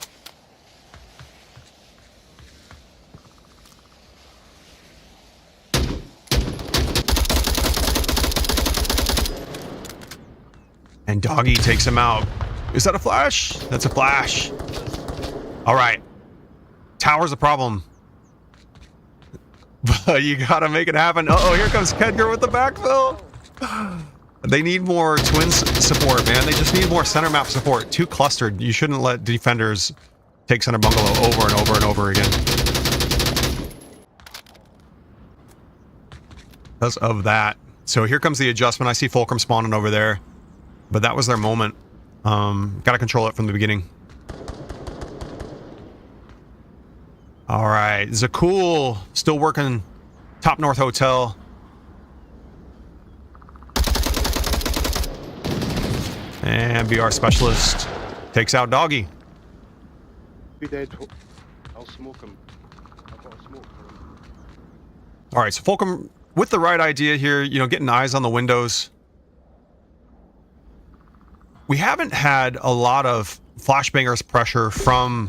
And Doggy takes him out. Is that a flash? That's a flash. All right. Tower's a problem. But you gotta make it happen. Uh-oh, here comes Kedgar with the backfill. They need more twins support, man. They just need more center map support. Too clustered. You shouldn't let defenders take center bungalow over and over and over again. Because of that. So here comes the adjustment. I see Fulcrum spawning over there. But that was their moment. Gotta control it from the beginning. All right, Zakul still working top north hotel. And BR specialist takes out Doggy. Be dead. I'll smoke him. I've got a smoke for him. All right, so Fulcrum with the right idea here, you know, getting eyes on the windows. We haven't had a lot of flashbangers pressure from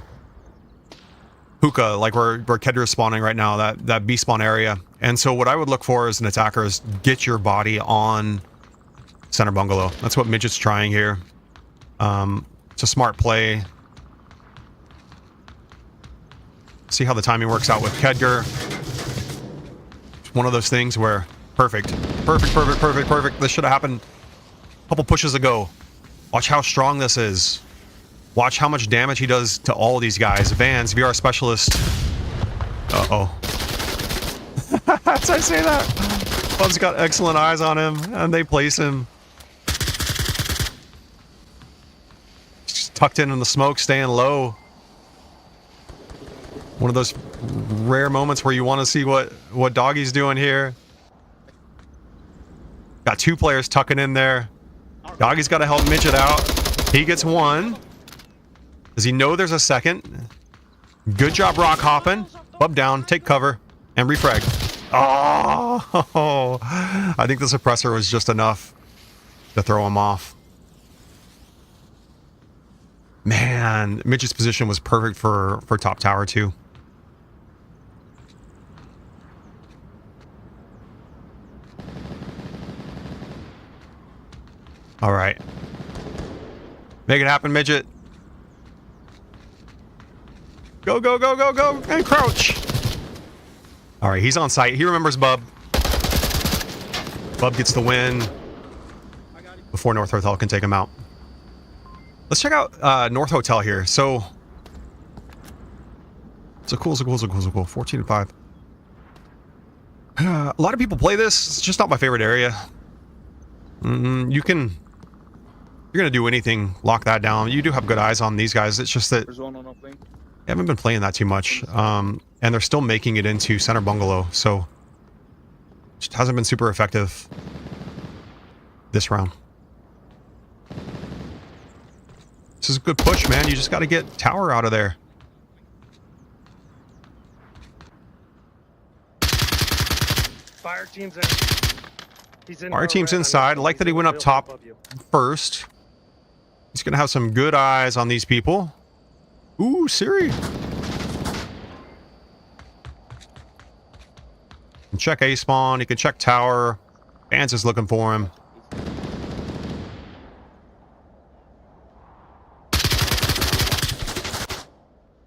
Hookah, like where Kedra is spawning right now, that B spawn area. And so what I would look for as an attacker is get your body on center bungalow. That's what Midget's trying here. It's a smart play. See how the timing works out with Kedgar. It's one of those things where perfect. This should have happened a couple pushes ago. Watch how strong this is. Watch how much damage he does to all of these guys. Vans, VR specialist. Uh-oh. As I say that, Bub's got excellent eyes on him, and they place him. Just tucked in the smoke, staying low. One of those rare moments where you want to see what Doggy's doing here. Got two players tucking in there. Doggy's got to help Midget out. He gets one. Does he know there's a second? Good job rock hopping. Bub down, take cover, and refrag. Oh! I think the suppressor was just enough to throw him off. Man, Midget's position was perfect for top tower too. All right. Make it happen, Midget. Go, go, go, go, go, and crouch. All right, he's on site. He remembers Bub. Bub gets the win before North Hotel can take him out. Let's check out North Hotel here. So cool. 14-5. A lot of people play this. It's just not my favorite area. You're gonna do anything, lock that down. You do have good eyes on these guys. It's just that There's one on uplink. I haven't been playing that too much. And they're still making it into center bungalow, so just hasn't been super effective this round. This is a good push, man. You just got to get tower out of there. Fire team's in. He's in. Our team's inside. I like that he went up top first. He's gonna have some good eyes on these people. Ooh, Siri. Can check A spawn. He can check tower. Vance is looking for him.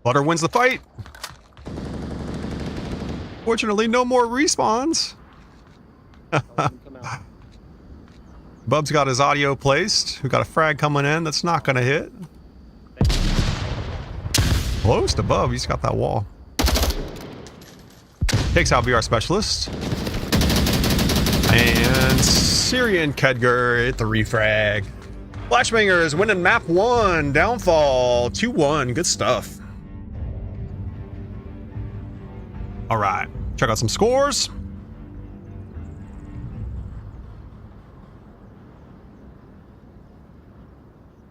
Butter wins the fight. Fortunately, no more respawns. Bub's got his audio placed. We got a frag coming in that's not going to hit. Close to Bub. He's got that wall. Takes out VR specialist. And Syrian Kedgar hit the refrag. Flashbangers winning map 1. Downfall 2-1. Good stuff. All right. Check out some scores.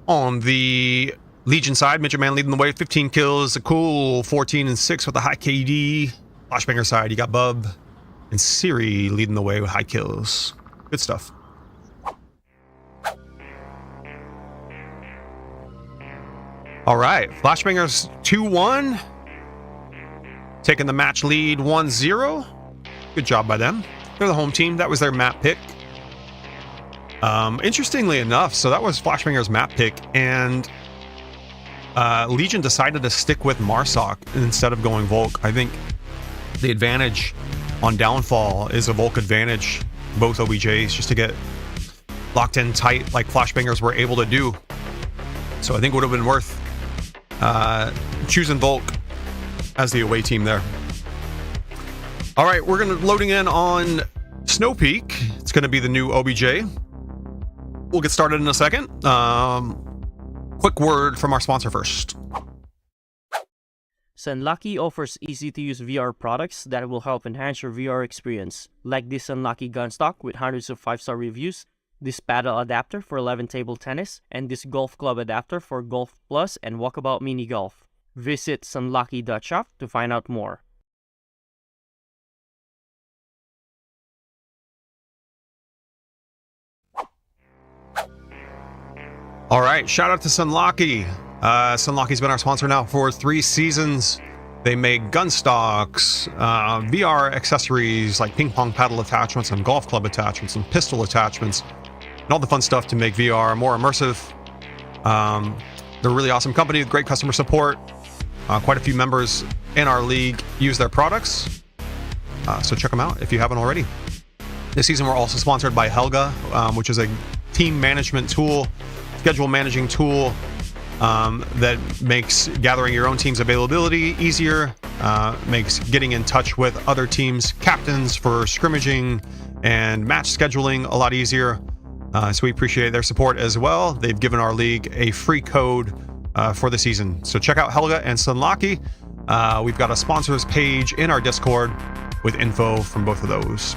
On the Legion side, Midget Man leading the way, 15 kills, a cool 14 and 6 with a high KD. Flashbanger side, you got Bub and Siri leading the way with high kills. Good stuff. All right, Flashbangers 2-1. Taking the match lead 1-0. Good job by them. They're the home team. That was their map pick. Interestingly enough, so that was Flashbanger's map pick, and Legion decided to stick with Marsoc instead of going Volk. I think the advantage on Downfall is a Volk advantage, both OBJs, just to get locked in tight like Flashbangers were able to do. So I think it would have been worth choosing Volk as the away team there. All right, we're going to loading in on Snow Peak. It's going to be the new OBJ. We'll get started in a second. Quick word from our sponsor first. Sunlucky offers easy-to-use VR products that will help enhance your VR experience, like this Sunlucky gun stock with hundreds of 5-star reviews, this paddle adapter for 11 table tennis, and this golf club adapter for Golf Plus and Walkabout Mini Golf. Visit sunlucky.shop to find out more. All right, shout out to Sunlucky. Sunlucky's been our sponsor now for 3 seasons. They make gun stocks, VR accessories like ping pong paddle attachments and golf club attachments and pistol attachments, and all the fun stuff to make VR more immersive. They're a really awesome company with great customer support. Quite a few members in our league use their products, so check them out if you haven't already. This season we're also sponsored by Helga, which is a team management tool, schedule managing tool that makes gathering your own team's availability easier, makes getting in touch with other teams' captains for scrimmaging and match scheduling a lot easier. So we appreciate their support as well. They've given our league a free code for the season. So check out Helga and Sunlucky. We've got a sponsors page in our Discord with info from both of those.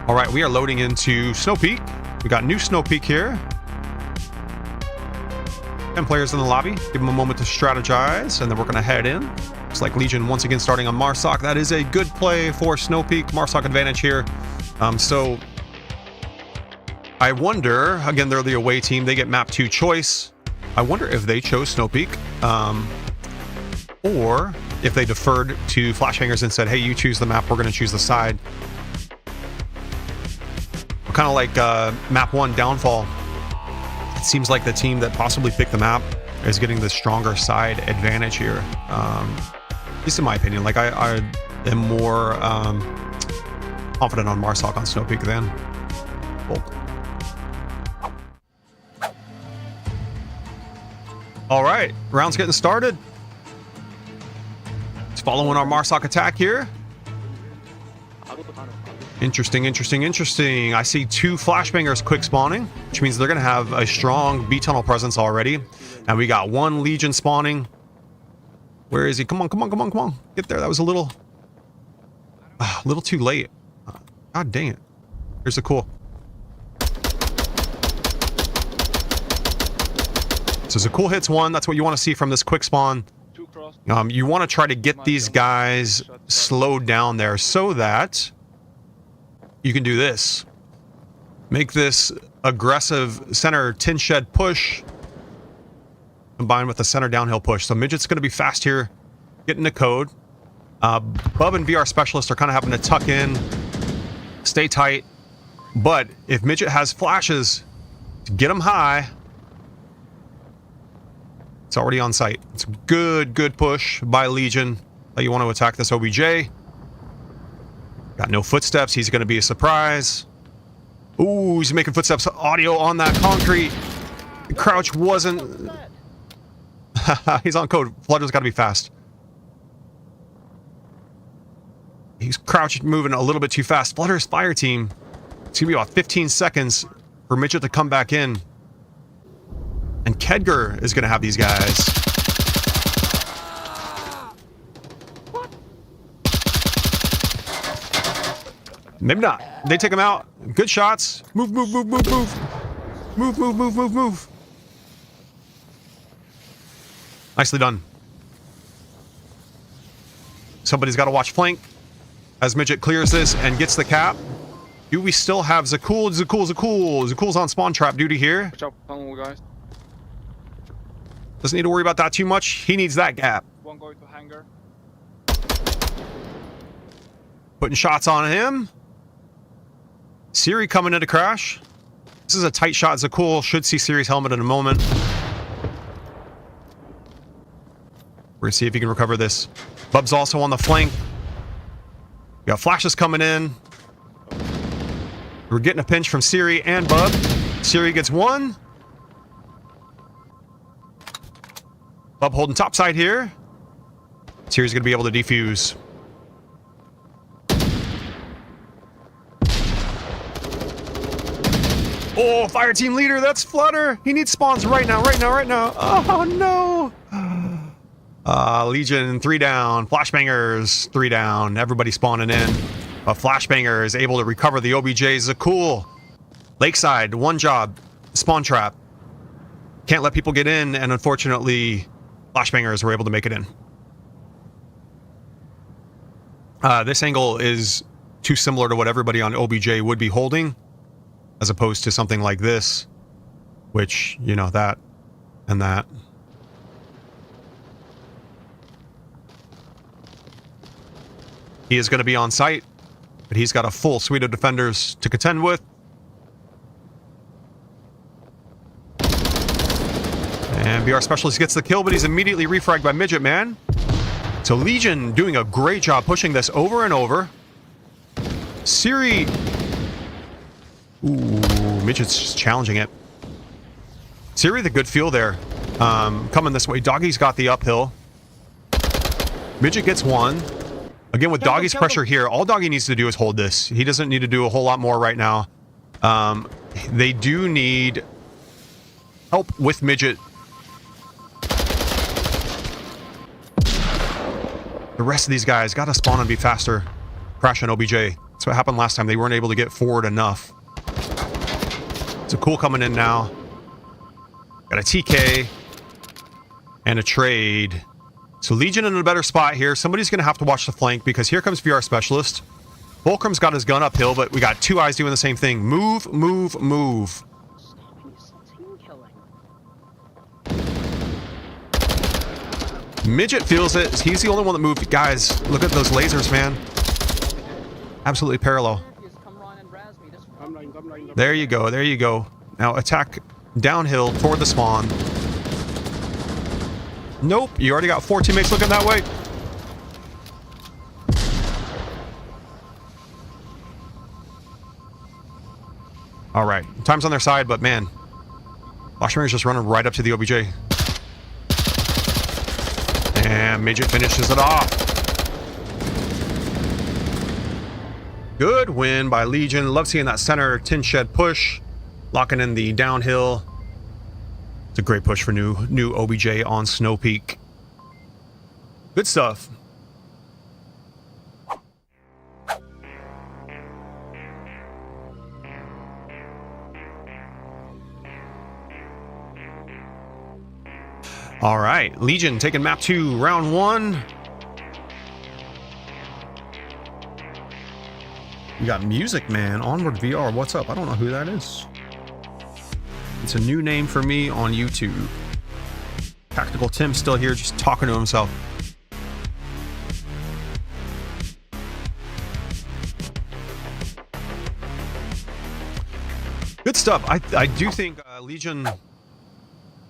All right, we are loading into Snow Peak. We got new Snow Peak here. 10 players in the lobby. Give them a moment to strategize, and then we're going to head in. Looks like Legion once again starting on Marsoc. That is a good play for Snow Peak. Marsoc advantage here. So I wonder, again, they're the away team. They get map 2 choice. I wonder if they chose Snow Peak, or if they deferred to Flashbangers and said, hey, you choose the map, we're going to choose the side. Kind of like map 1 Downfall. It seems like the team that possibly picked the map is getting the stronger side advantage here. At least in my opinion. Like I am more confident on Marsoc on Snow Peak than Volk. All right, round's getting started. It's following our Marsoc attack here. Interesting. I see 2 Flashbangers quick spawning, which means they're going to have a strong B-tunnel presence already. And we got 1 Legion spawning. Where is he? Come on. Get there. That was a little too late. God dang it. Here's the cool. So Zakul hits 1. That's what you want to see from this quick spawn. You want to try to get these guys slowed down there so that you can do this. Make this aggressive center tin shed push combined with the center downhill push. So Midget's going to be fast here, getting the code. Bub and VR Specialist are kind of having to tuck in, stay tight. But if Midget has flashes to get them high, it's already on site. It's a good push by Legion that you want to attack this OBJ. Got no footsteps. He's going to be a surprise. Ooh, he's making footsteps audio on that concrete. The crouch wasn't... He's on code. Flutter's got to be fast. He's crouched, moving a little bit too fast. Flutter's fire team. It's going to be about 15 seconds for Midget to come back in. And Kedger is going to have these guys. Maybe not. They take him out. Good shots. Move. Nicely done. Somebody's got to watch flank as Midget clears this and gets the cap. Do we still have Zakul? Zakul's on spawn trap duty here. Watch out, tunnel, guys. Doesn't need to worry about that too much. He needs that gap. One going to hangar. Putting shots on him. Siri coming in to crash. This is a tight shot. Zakul should see Siri's helmet in a moment. We're gonna see if he can recover this. Bub's also on the flank. We got flashes coming in. We're getting a pinch from Siri and Bub. Siri gets one. Bub holding topside here. Siri's gonna be able to defuse. Oh, fire team leader, that's Flutter. He needs spawns right now. Oh no. Legion 3 down. Flashbangers 3 down. Everybody spawning in. A Flashbanger is able to recover the OBJs. Zakul. Lakeside, one job. Spawn trap. Can't let people get in, and unfortunately, Flashbangers were able to make it in. This angle is too similar to what everybody on OBJ would be holding, as opposed to something like this, which, you know, that and that. He is going to be on site, but he's got a full suite of defenders to contend with. And BR Specialist gets the kill, but he's immediately refragged by Midget Man. So Legion doing a great job pushing this over and over. Siri... Ooh, Midget's just challenging it. Siri, the good feel there. Coming this way. Doggy's got the uphill. Midget gets one. Again, with Doggy's pressure here, all Doggy needs to do is hold this. He doesn't need to do a whole lot more right now. They do need help with Midget. The rest of these guys got to spawn and be faster. Crash on OBJ. That's what happened last time. They weren't able to get forward enough. Zakul coming in now. Got a TK and a trade. So Legion in a better spot here. Somebody's going to have to watch the flank because here comes VR Specialist. Fulcrum's got his gun uphill, but we got two eyes doing the same thing. Move, move, move. Midget feels it. He's the only one that moved. Guys, look at those lasers, man. Absolutely parallel. There you go. There you go. Now attack downhill toward the spawn. Nope. You already got 4 teammates looking that way. All right. Time's on their side, but man, Flashbanger's just running right up to the OBJ. And Midget finishes it off. Good win by Legion. Love seeing that center tin shed push. Locking in the downhill. It's a great push for new OBJ on Snow Peak. Good stuff. All right, Legion taking map 2, round 1. You got Music Man, Onward VR. What's up? I don't know who that is. It's a new name for me on YouTube. Tactical Tim still here, just talking to himself. Good stuff. I do think Legion,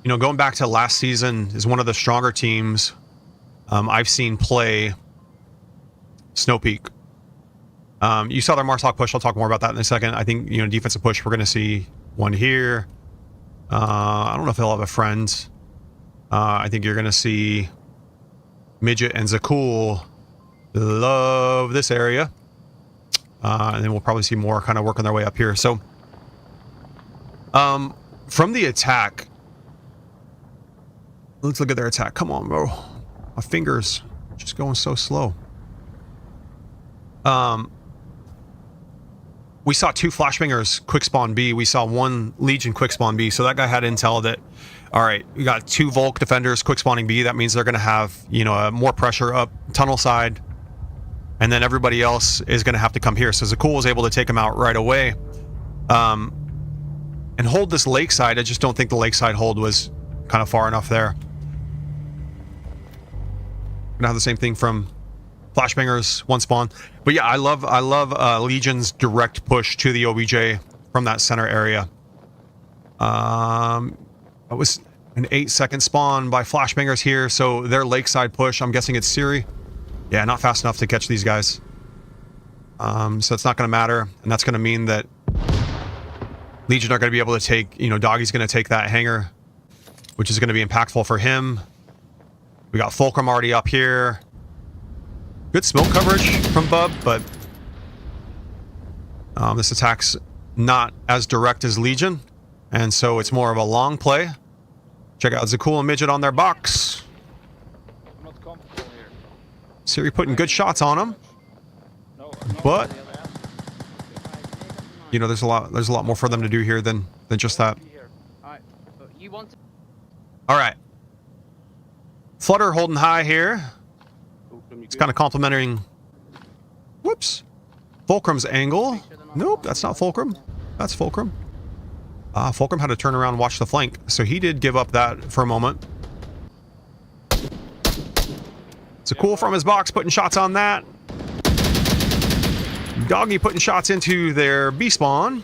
you know, going back to last season, is one of the stronger teams I've seen play Snow Peak. You saw their Marshlock push. I'll talk more about that in a second. I think, you know, defensive push, we're going to see one here. I don't know if they'll have a friend. I think you're going to see Midget and Zakul love this area. And then we'll probably see more kind of working their way up here. So, from the attack, let's look at their attack. Come on, bro. My fingers just going so slow. We saw 2 Flashbangers quick spawn B. We saw 1 Legion quick spawn B. So that guy had intel that All right, we got 2 Volk defenders quick spawning B. That means they're going to have, you know, more pressure up tunnel side. And then everybody else is going to have to come here. So Zakul was able to take him out right away. And hold this lakeside. I just don't think the lakeside hold was kind of far enough there. Gonna have the same thing from Flashbangers, one spawn. But yeah, I love Legion's direct push to the OBJ from that center area. It was an 8-second spawn by Flashbangers here, so their lakeside push, I'm guessing it's Siri. Yeah, not fast enough to catch these guys. So it's not going to matter, and that's going to mean that Legion are going to be able to take, you know, Doggy's going to take that hangar, which is going to be impactful for him. We got Fulcrum already up here. Good smoke coverage from Bub, but this attack's not as direct as Legion, and so it's more of a long play. Check out Zakul and Midget on their box. I'm not comfortable here. Siri putting good shots on him, No, but you know, there's a lot more for them to do here than just that. Alright, you want to... All right, Flutter holding high here. Fulcrum, you It's good? kind of complimenting. Whoops, Fulcrum's angle. Nope, that's not Fulcrum. That's Fulcrum. Fulcrum had to turn around and watch the flank, so he did give up that for a moment. Zakul from his box putting shots on that. Doggy putting shots into their B spawn.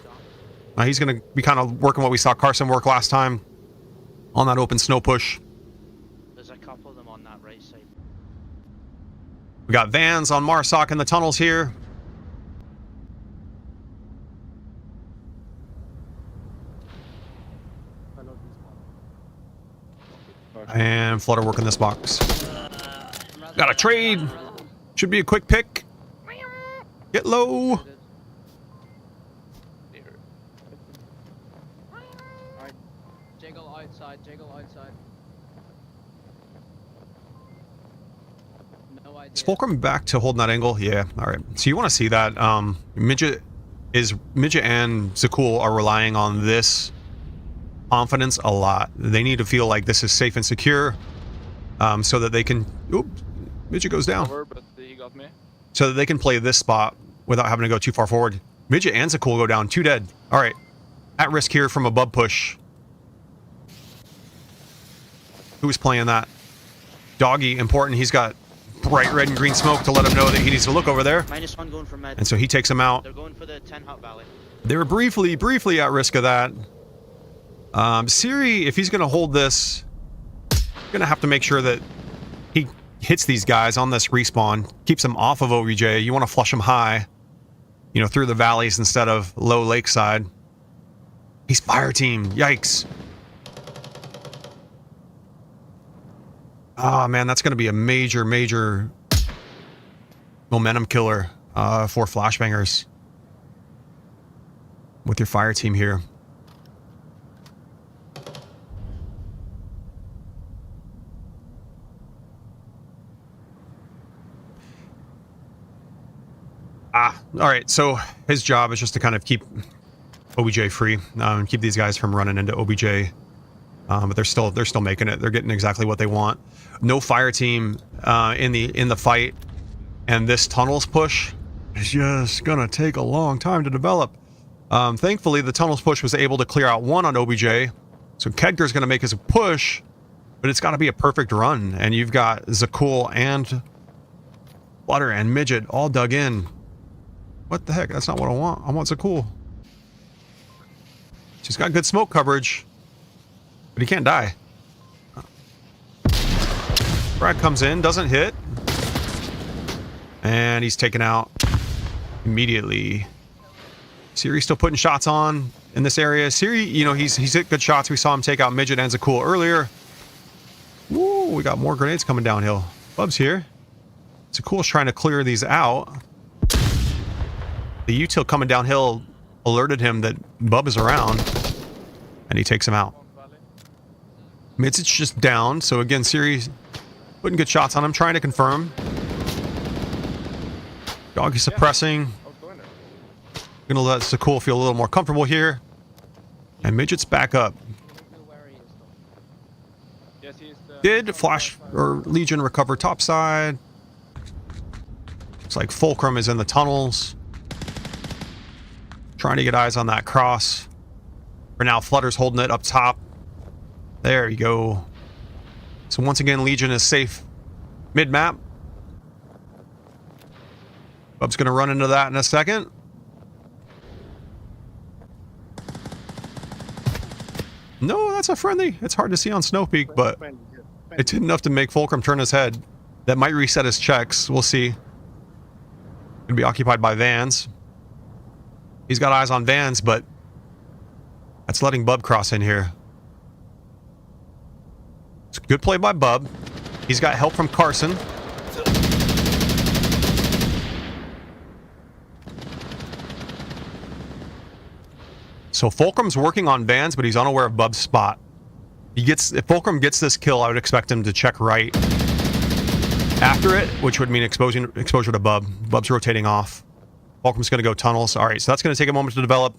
He's going to be kind of working what we saw Carson work last time on that open snow push. There's a couple of them on that right side. We got Vans on Marsoc in the tunnels here. And Flutter working this box. Got a trade. Should be a quick pick. Get low. Alright, jiggle outside, jiggle outside. No idea. Is Fulcrum back to holding that angle? Yeah. All right. So you want to see that. Midget and Zakul are relying on this confidence a lot. They need to feel like this is safe and secure, so that they can... Oops. Midget goes down. Over, but he got me. So that they can play this spot without having to go too far forward. Midget and Zakul go down. 2 dead. All right. At risk here from a bub push. Who's playing that? Doggy, important. He's got bright red and green smoke to let him know that he needs to look over there. -1 going for mid. And so he takes him out. They're going for the 10 hut valley. They were briefly at risk of that. Siri, if he's going to hold this, going to have to make sure that he hits these guys on this respawn, keeps them off of OBJ. You want to flush them high, you know, through the valleys instead of low lakeside. He's fire team. Yikes. Oh, man, that's going to be a major momentum killer for Flashbangers with your fire team here. All right, so his job is just to kind of keep OBJ free, and keep these guys from running into OBJ. But they're still making it. They're getting exactly what they want. No fire team in the fight, and this tunnels push is just gonna take a long time to develop. Thankfully, the tunnels push was able to clear out 1 on OBJ, so Kedger's gonna make his push, but it's got to be a perfect run. And you've got Zakul and Flutter and Midget all dug in. What the heck? That's not what I want. I want Zakul. She's got good smoke coverage, but he can't die. Brad comes in, doesn't hit, and he's taken out immediately. Siri's still putting shots on in this area. Siri, you know, he's hit good shots. We saw him take out Midget and Zakul earlier. Woo, we got more grenades coming downhill. Bub's here. Zakul's trying to clear these out. The util coming downhill alerted him that Bub is around, and he takes him out. Midget's just down, so again, Siri's putting good shots on him, trying to confirm. Doggy suppressing. Gonna let Zakul feel a little more comfortable here. And Midget's back up. Did Flash or Legion recover topside? Looks like Fulcrum is in the tunnels. Trying to get eyes on that cross. For now, Flutter's holding it up top. There you go. So once again, Legion is safe mid-map. Bub's going to run into that in a second. No, that's a friendly. It's hard to see on Snow Peak, but it did enough to make Fulcrum turn his head. That might reset his checks. We'll see. Gonna be occupied by Vans. He's got eyes on Vans, but that's letting Bub cross in here. It's a good play by Bub. He's got help from Carson. So Fulcrum's working on Vans, but he's unaware of Bub's spot. If Fulcrum gets this kill, I would expect him to check right after it, which would mean exposure to Bub. Bub's rotating off. Fulcrum's going to go tunnels. All right, so that's going to take a moment to develop.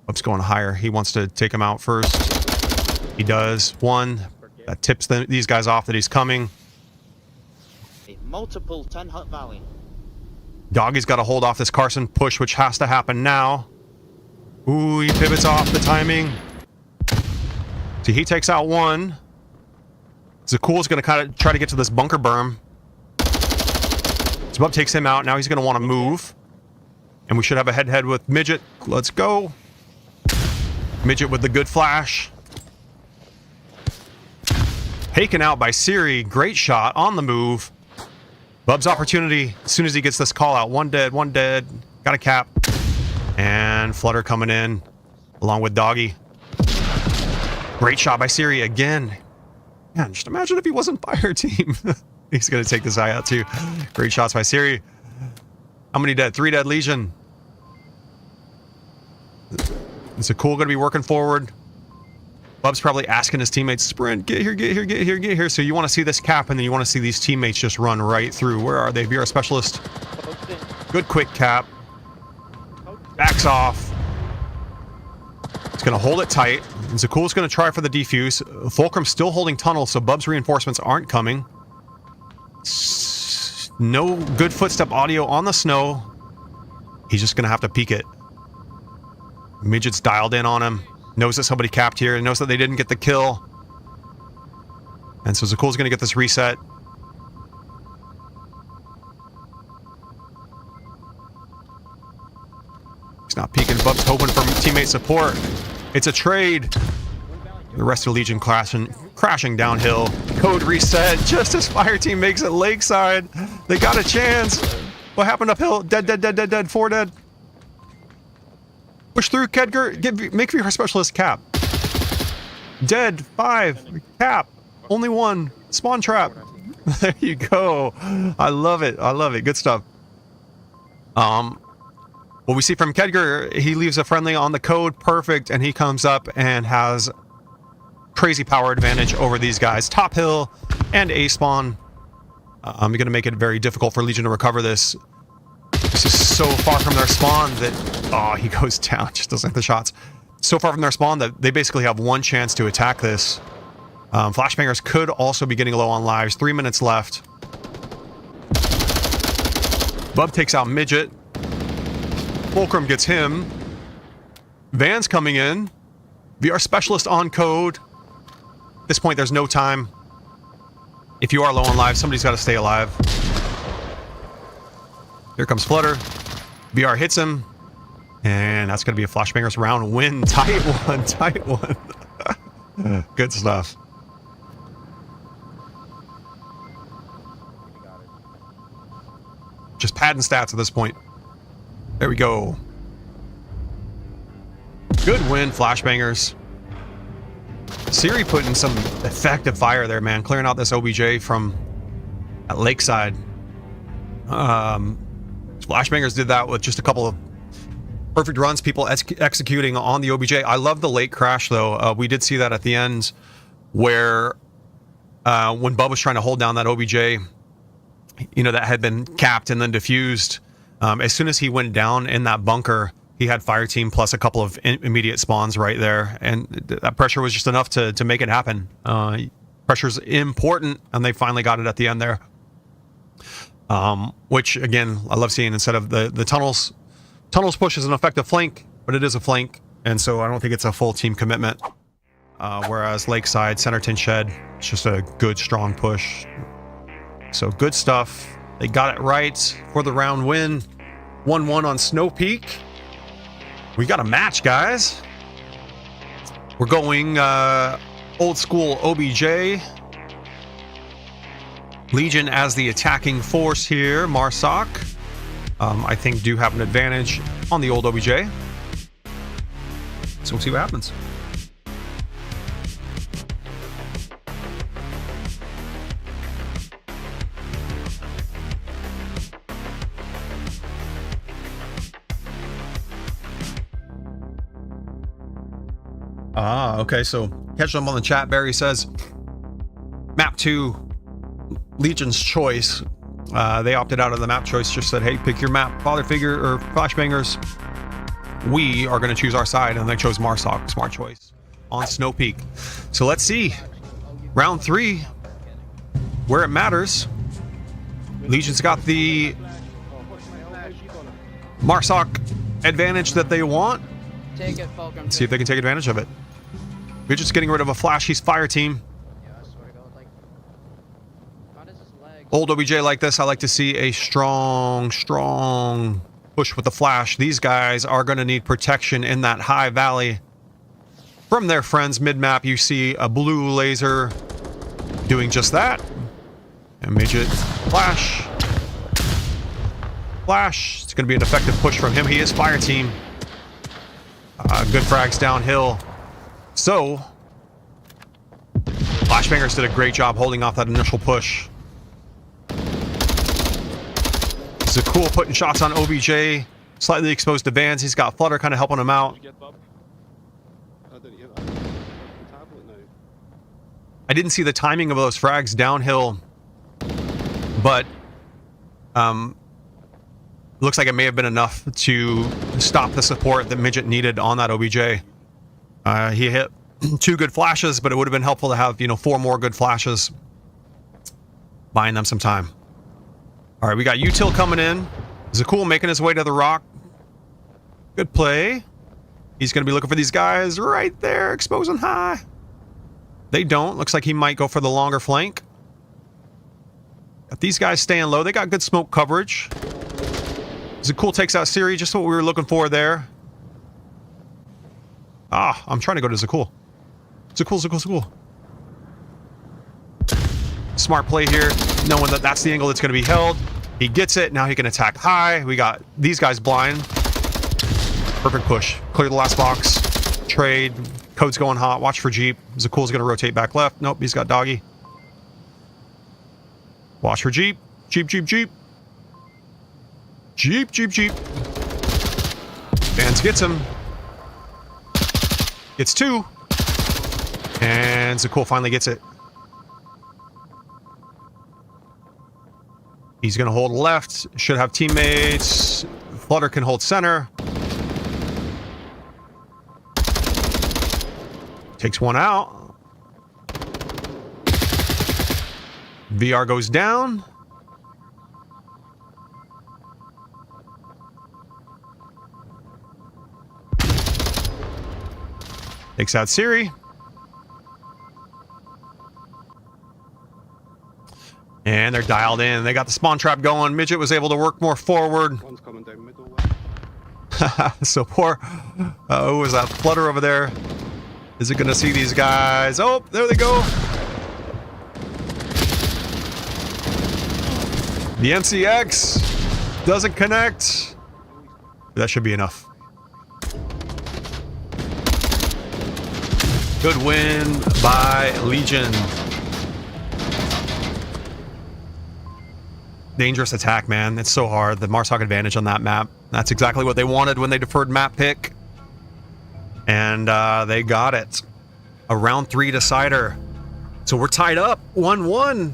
Bub's going higher. He wants to take him out first. He does. One. That tips these guys off that he's coming. Multiple 10 hut valley. Doggy's got to hold off this Carson push, which has to happen now. Ooh, he pivots off the timing. So he takes out one. Zakul's going to kind of try to get to this bunker berm. Bub takes him out. Now he's going to want to move. And we should have a head-to-head with Midget. Let's go. Midget with the good flash. Taken out by Siri. Great shot on the move. Bub's opportunity as soon as he gets this call out. One dead, one dead. Got a cap. And Flutter coming in along with Doggy. Great shot by Siri again. Man, just imagine if he wasn't fire team. He's going to take this guy out too. Great shots by Siri. How many dead? 3 dead Legion. It's a cool going to be working forward. Bub's probably asking his teammates, sprint, get here, get here, get here, get here. So you want to see this cap, and then you want to see these teammates just run right through. Where are they? VR specialist. Good quick cap. Backs off. He's going to hold it tight. And Zakul's going to try for the defuse. Fulcrum's still holding tunnel, so Bub's reinforcements aren't coming. No good footstep audio on the snow. He's just going to have to peek it. Midget's dialed in on him. Knows that somebody capped here. Knows that they didn't get the kill. And so Zakul's going to get this reset. He's not peeking. Bub's hoping for teammate support. It's a trade. The rest of the Legion crashing downhill. Code reset. Just as fire team makes it lakeside. They got a chance. What happened uphill? Dead, dead, dead, dead, dead. 4 dead. Push through, Kedger. Make VR specialist cap. Dead. 5. Cap. Only 1. Spawn trap. There you go. I love it. I love it. Good stuff. What we see from Kedger, he leaves a friendly on the code. Perfect. And he comes up and has crazy power advantage over these guys. Top hill and A spawn. I'm going to make it very difficult for Legion to recover this. This is so far from their spawn that... Oh, he goes down. Just doesn't hit the shots. So far from their spawn that they basically have one chance to attack this. Flashbangers could also be getting low on lives. 3 minutes left. Bub takes out Midget. Fulcrum gets him. Van's coming in. VR specialist on code. At this point, there's no time. If you are low on lives, somebody's got to stay alive. Here comes Flutter. VR hits him. And that's going to be a Flashbangers round win. Tight one. Tight one. Good stuff. Just padding stats at this point. There we go. Good win, Flashbangers. Siri putting some effective fire there, man. Clearing out this OBJ from at Lakeside. Flashbangers did that with just a couple of perfect runs. People executing on the OBJ. I love the late crash, though. We did see that at the end where when Bub was trying to hold down that OBJ, you know, that had been capped and then diffused. As soon as he went down in that bunker, He had fire team plus a couple of immediate spawns right there, and that pressure was just enough to make it happen. Pressure's important, and they finally got it at the end there. Which again, I love seeing instead of the tunnels. Tunnels push is an effective flank, but it is a flank, and so I don't think it's a full team commitment. Whereas Lakeside, Centerton Shed, it's just a good, strong push. So good stuff. They got it right for the round win. 1-1 on Snow Peak. We got a match, guys. We're going old school OBJ. Legion as the attacking force here. Marsoc, I think, do have an advantage on the old OBJ. So we'll see what happens. Okay, so catch them on the chat. Barry says map 2, Legion's choice. They opted out of the map choice, just said, hey, pick your map, father figure or flashbangers. We are going to choose our side, and they chose Marsoc, smart choice, on Snow Peak. So let's see, round 3, where it matters. Legion's got the Marsoc advantage that they want. Take it, Fulcrum. Let's see if they can take advantage of it. We're just getting rid of a flash. He's fire team. Yeah, I swear to God, like, how does his leg? Old OBJ like this. I like to see a strong push with the flash. These guys are going to need protection in that high valley from their friends. Mid-map, you see a blue laser doing just that. And Midget, flash. Flash. It's going to be an effective push from him. He is fire team. Good frags downhill. So, Flashbangers did a great job holding off that initial push. Zakul putting shots on OBJ. Slightly exposed to Vans. He's got Flutter kind of helping him out. I didn't see the timing of those frags downhill, but looks like it may have been enough to stop the support that Midget needed on that OBJ. He hit 2 good flashes, but it would have been helpful to have, 4 more good flashes, buying them some time. All right, we got Util coming in. Zakul making his way to the rock. Good play. He's going to be looking for these guys right there, exposing high. They don't. Looks like he might go for the longer flank. Got these guys staying low. They got good smoke coverage. Zakul takes out Siri, just what we were looking for there. I'm trying to go to Zakul. Zakul. Smart play here, knowing that that's the angle that's going to be held. He gets it. Now he can attack high. We got these guys blind. Perfect push. Clear the last box. Trade. Code's going hot. Watch for Jeep. Zakul's going to rotate back left. Nope, he's got Doggy. Watch for Jeep. Jeep. Vance gets him. Gets 2. And Zakul finally gets it. He's going to hold left. Should have teammates. Flutter can hold center. Takes one out. VR goes down. Takes out Siri. And they're dialed in. They got the spawn trap going. Midget was able to work more forward. One's coming down middle. So poor... who was that? Flutter over there. Is it going to see these guys? Oh, there they go. The MCX doesn't connect. That should be enough. Good win by Legion. Dangerous attack, man. It's so hard. The Marsoc advantage on that map. That's exactly what they wanted when they deferred map pick. And they got it. A round 3 decider. So we're tied up. 1-1.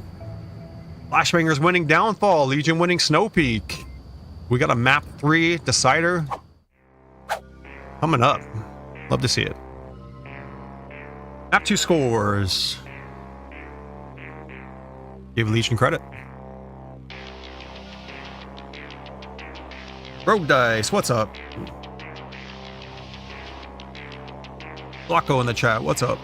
Flashbangers winning Downfall. Legion winning Snow Peak. We got a map 3 decider. coming up. Love to see it. Map 2 scores. Give Legion credit. Rogue Dice, what's up? Flocko in the chat, what's up?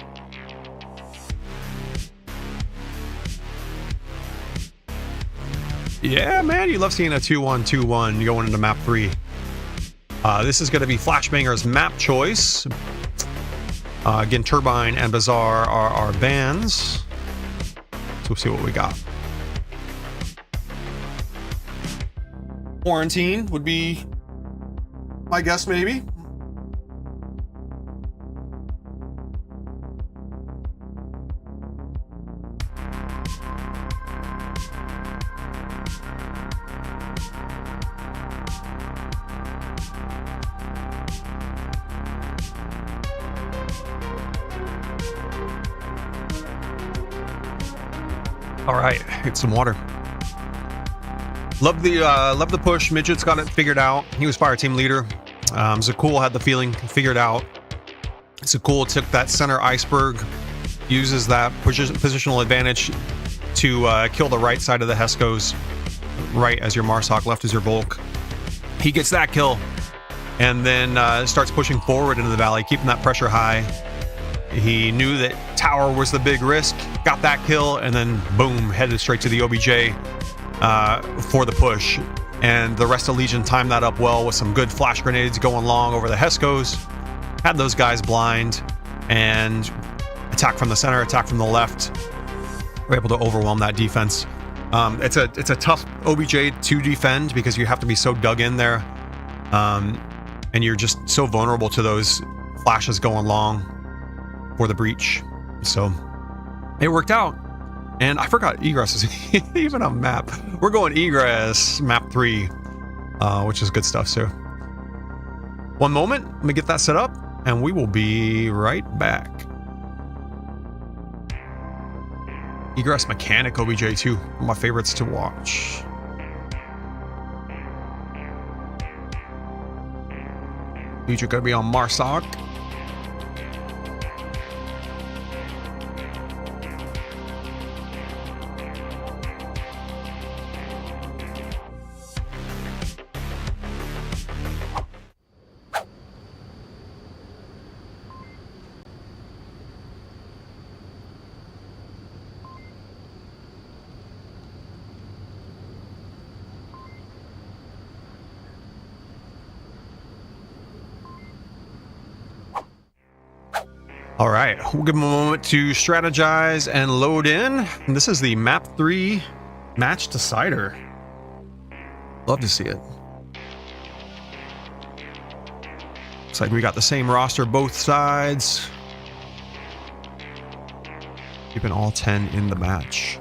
Yeah, man, you love seeing a 2-1-2-1 going into map 3. This is going to be Flashbanger's map choice. Again, Turbine and Bazaar are our bands. So we'll see what we got. Quarantine would be my guess, maybe. All right, get some water. Love the push. Midget's got it figured out. He was fire team leader. Zakul had the feeling figured out. Zakul took that center iceberg, uses that positional advantage to kill the right side of the Heskos, right as your Marsoc, left as your Volk. He gets that kill, and then starts pushing forward into the valley, keeping that pressure high. He knew that tower was the big risk, got that kill, and then boom, headed straight to the OBJ for the push. And the rest of Legion timed that up well with some good flash grenades going long over the Heskos. Had those guys blind, and attack from the center, attack from the left. We're able to overwhelm that defense. It's a tough OBJ to defend because you have to be so dug in there, and you're just so vulnerable to those flashes going long for the breach. So it worked out. And I forgot egress is even a map. We're going egress map 3, which is good stuff. So one moment, let me get that set up and we will be right back. Egress mechanic OBJ2, one of my favorites to watch. Future gonna be on Marsoc. All right, we'll give them a moment to strategize and load in. And this is the map 3 match decider. Love to see it. Looks like we got the same roster both sides. Keeping all 10 in the match.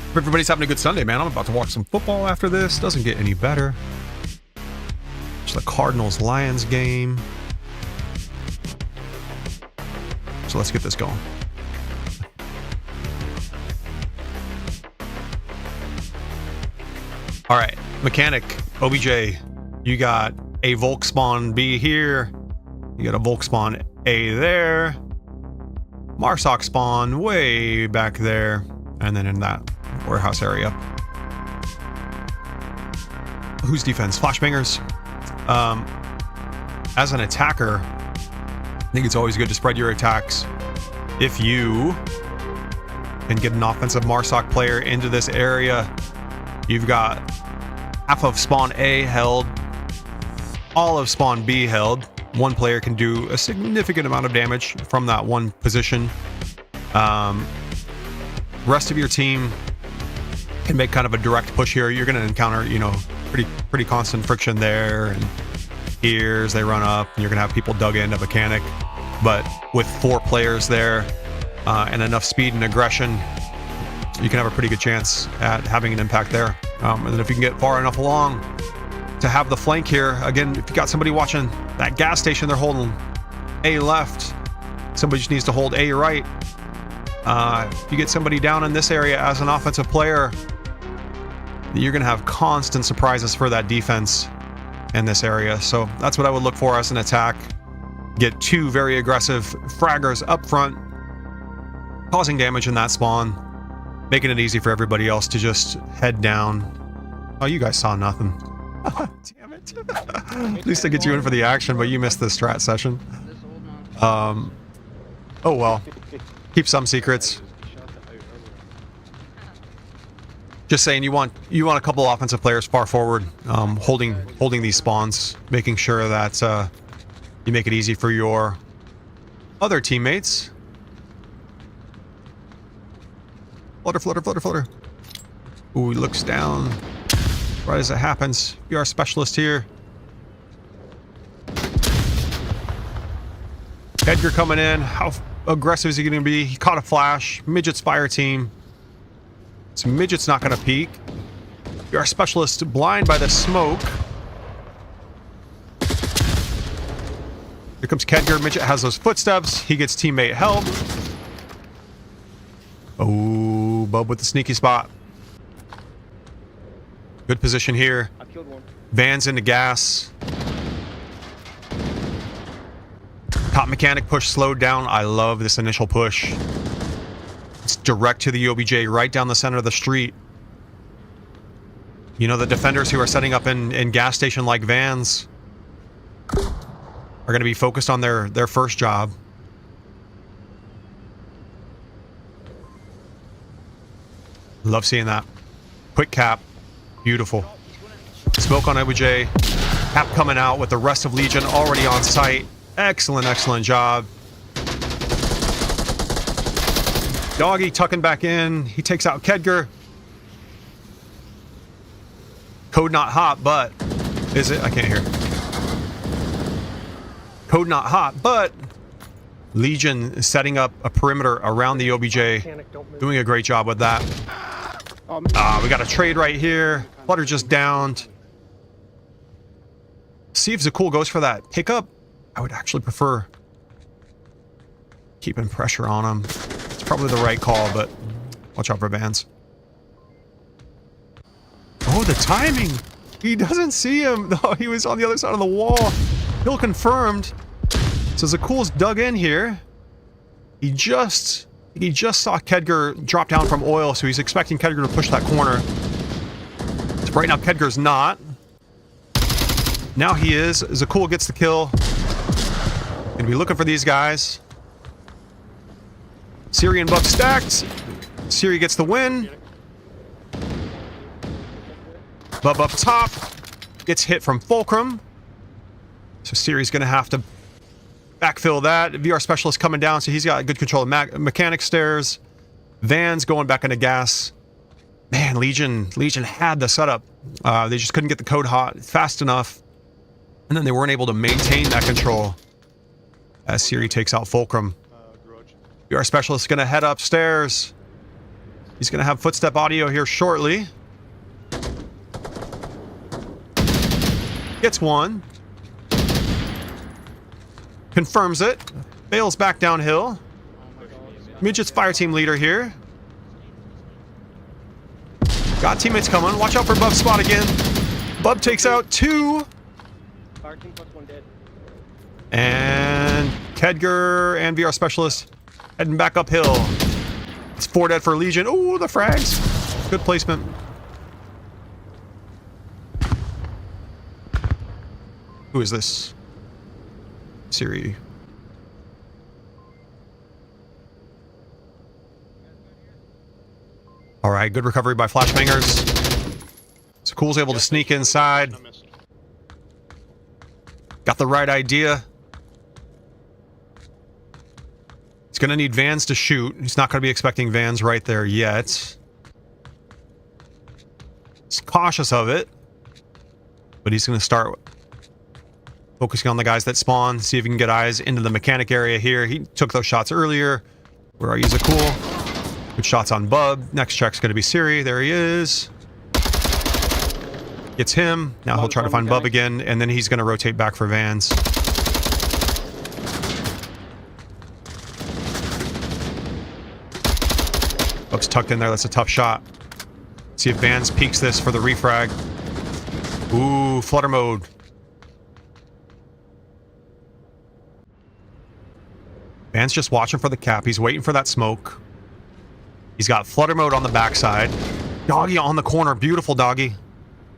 Hope everybody's having a good Sunday, man. I'm about to watch some football after this. Doesn't get any better. It's the Cardinals-Lions game. So let's get this going. All right, mechanic, OBJ, you got a Volk spawn B here. You got a Volk spawn A there. Marsoc spawn way back there. And then in that warehouse area. Who's defense? Flashbangers. As an attacker, I think it's always good to spread your attacks. If you can get an offensive Marsoc player into this area, you've got half of spawn A held, all of spawn B held. One player can do a significant amount of damage from that one position. Rest of your team can make kind of a direct push here. You're going to encounter, you know, pretty constant friction there, and here as they run up, and you're going to have people dug into mechanic. But with 4 players there and enough speed and aggression, you can have a pretty good chance at having an impact there. And then if you can get far enough along to have the flank here, again, if you got somebody watching that gas station, they're holding A left, somebody just needs to hold A right. If you get somebody down in this area as an offensive player, you're going to have constant surprises for that defense. in this area. So that's what I would look for as an attack. Get 2 very aggressive fraggers up front, causing damage in that spawn, making it easy for everybody else to just head down. Oh, you guys saw nothing. Damn it. At least I get you in for the action, but you missed the strat session. This old man. Oh well. Keep some secrets. Just saying, you want a couple offensive players far forward, holding these spawns, making sure that you make it easy for your other teammates. Flutter, flutter, flutter, flutter. Ooh, he looks down right as it happens. We are a specialist here. Edgar coming in. How aggressive is he going to be? He caught a flash. Midget's fire team. So Midget's not going to peek. We are a specialist blind by the smoke. Here comes Kedgar. Midget has those footsteps. He gets teammate help. Oh, Bub with the sneaky spot. Good position here. I killed one. Van's into gas. Top mechanic push slowed down. I love this initial push. It's direct to the OBJ, right down the center of the street. You know, the defenders who are setting up in gas station like vans are going to be focused on their first job. Love seeing that. Quick cap. Beautiful. Smoke on OBJ. Cap coming out with the rest of Legion already on site. Excellent, excellent job. Doggy tucking back in. He takes out Kedgar. Code not hot, but... Is it? I can't hear. Code not hot, but... Legion is setting up a perimeter around the OBJ. Doing a great job with that. We got a trade right here. Flutter just downed. See if Zakul goes for that pickup. I would actually prefer keeping pressure on him. It's probably the right call, but watch out for Vans. Oh, the timing! He doesn't see him. No, he was on the other side of the wall. Hill confirmed. So Zakul's dug in here. He just saw Kedgar drop down from oil, so he's expecting Kedgar to push that corner. So right now, Kedgar's not. Now he is. Zakul gets the kill. Gonna be looking for these guys. Siri and Buff stacked. Siri gets the win. Bub up top. Gets hit from Fulcrum. So Siri's gonna have to backfill that. VR Specialist coming down, so he's got good control of mechanic stairs. Van's going back into gas. Man, Legion had the setup. They just couldn't get the code hot fast enough. And then they weren't able to maintain that control. As Siri takes out Fulcrum. VR Specialist is going to head upstairs. He's going to have footstep audio here shortly. Gets one. Confirms it. Bails back downhill. Midget's fire team leader here. Got teammates coming. Watch out for Bub's spot again. Bub takes out 2. Fire team plus 1 dead. And Kedgar and VR Specialist heading back uphill. It's 4 dead for Legion. Ooh, the frags. Good placement. Who is this? Siri. All right, good recovery by Flashbangers. So Cool's able to sneak inside. Got the right idea. He's going to need Vans to shoot. He's not going to be expecting Vans right there yet. He's cautious of it. But he's going to start focusing on the guys that spawn. See if he can get eyes into the mechanic area here. He took those shots earlier. Where are you, Zakul? Good shots on Bub. Next check's going to be Siri. There he is. Gets him. Now he'll try to find Bub again. And then he's going to rotate back for Vans. Bub's tucked in there. That's a tough shot. See if Vans peeks this for the refrag. Ooh, flutter mode. Van's just watching for the cap. He's waiting for that smoke. He's got flutter mode on the backside. Doggy on the corner. Beautiful doggy.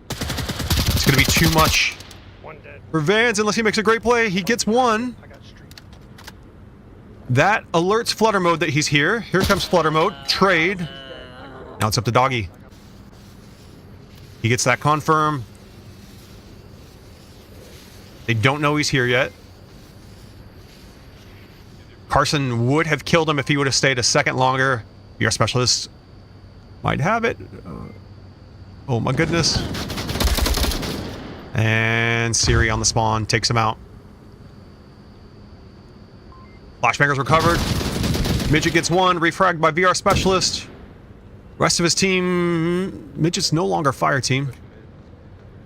It's going to be too much One dead. for Vans unless he makes a great play. He gets one. I got street. That alerts flutter mode that he's here. Here comes flutter mode. Trade. Now it's up to doggy. He gets that confirm. They don't know he's here yet. Carson would have killed him if he would have stayed a second longer. VR specialist might have it. Oh my goodness. And Siri on the spawn takes him out. Flashbangers recovered. Midget gets one, refragged by VR specialist. Rest of his team, Midget's no longer fire team.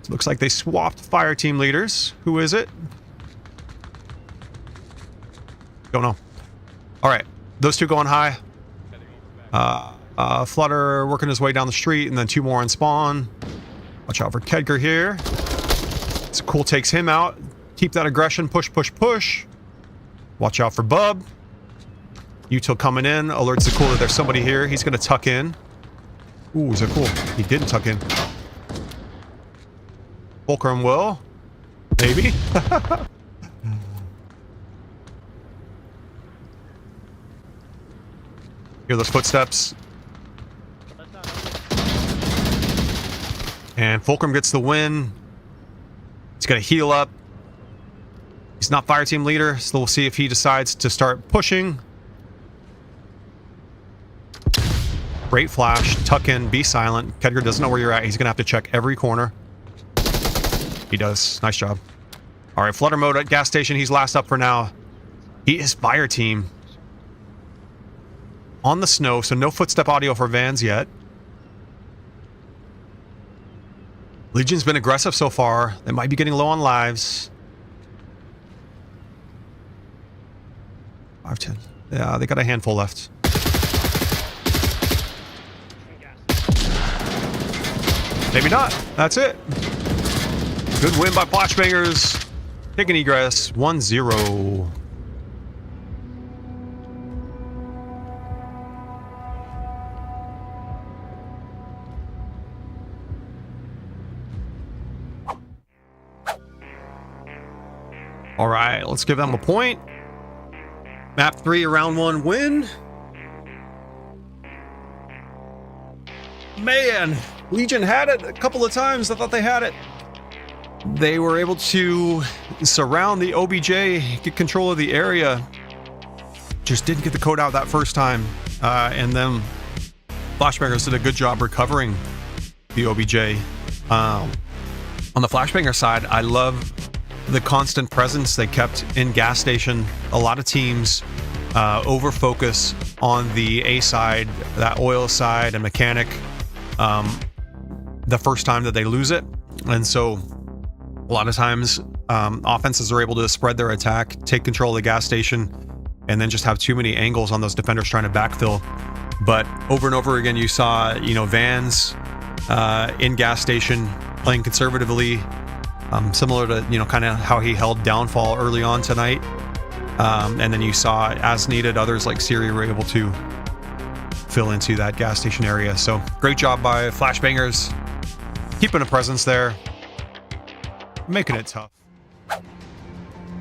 Looks like they swapped fire team leaders. Who is it? Don't know. All right, those two going high. Flutter working his way down the street, and then two more on spawn. Watch out for Kedger here. It's cool, takes him out. Keep that aggression, push, push, push. Watch out for Bub. Util coming in, alerts the cool that there's somebody here. He's gonna tuck in. Ooh, is it cool? He didn't tuck in. Fulcrum will. Maybe. Hear those footsteps. And Fulcrum gets the win. He's gonna heal up. He's not fire team leader, so we'll see if he decides to start pushing. Great flash, tuck in, be silent. Kedger doesn't know where you're at. He's gonna have to check every corner. He does. Nice job. All right, flutter mode at gas station. He's last up for now. He is fire team. On the snow, so no footstep audio for Vans yet. Legion's been aggressive so far. They might be getting low on lives. 5-10. Yeah, they got a handful left. Maybe not. That's it. Good win by Flashbangers. Taking egress. 1-0. All right, let's give them a point. Map 3, round 1 win. Man, Legion had it a couple of times. I thought they had it. They were able to surround the OBJ, get control of the area. Just didn't get the code out that first time. And then Flashbangers did a good job recovering the OBJ. On the Flashbanger side, I love the constant presence they kept in gas station. A lot of teams over focus on the A side, that oil side and mechanic, the first time that they lose it. And so a lot of times offenses are able to spread their attack, take control of the gas station, and then just have too many angles on those defenders trying to backfill. But over and over again, you saw, Vans in gas station playing conservatively, similar to, kind of how he held Downfall early on tonight. And then you saw, as needed, others like Siri were able to fill into that gas station area. So great job by Flashbangers, keeping a presence there, making it tough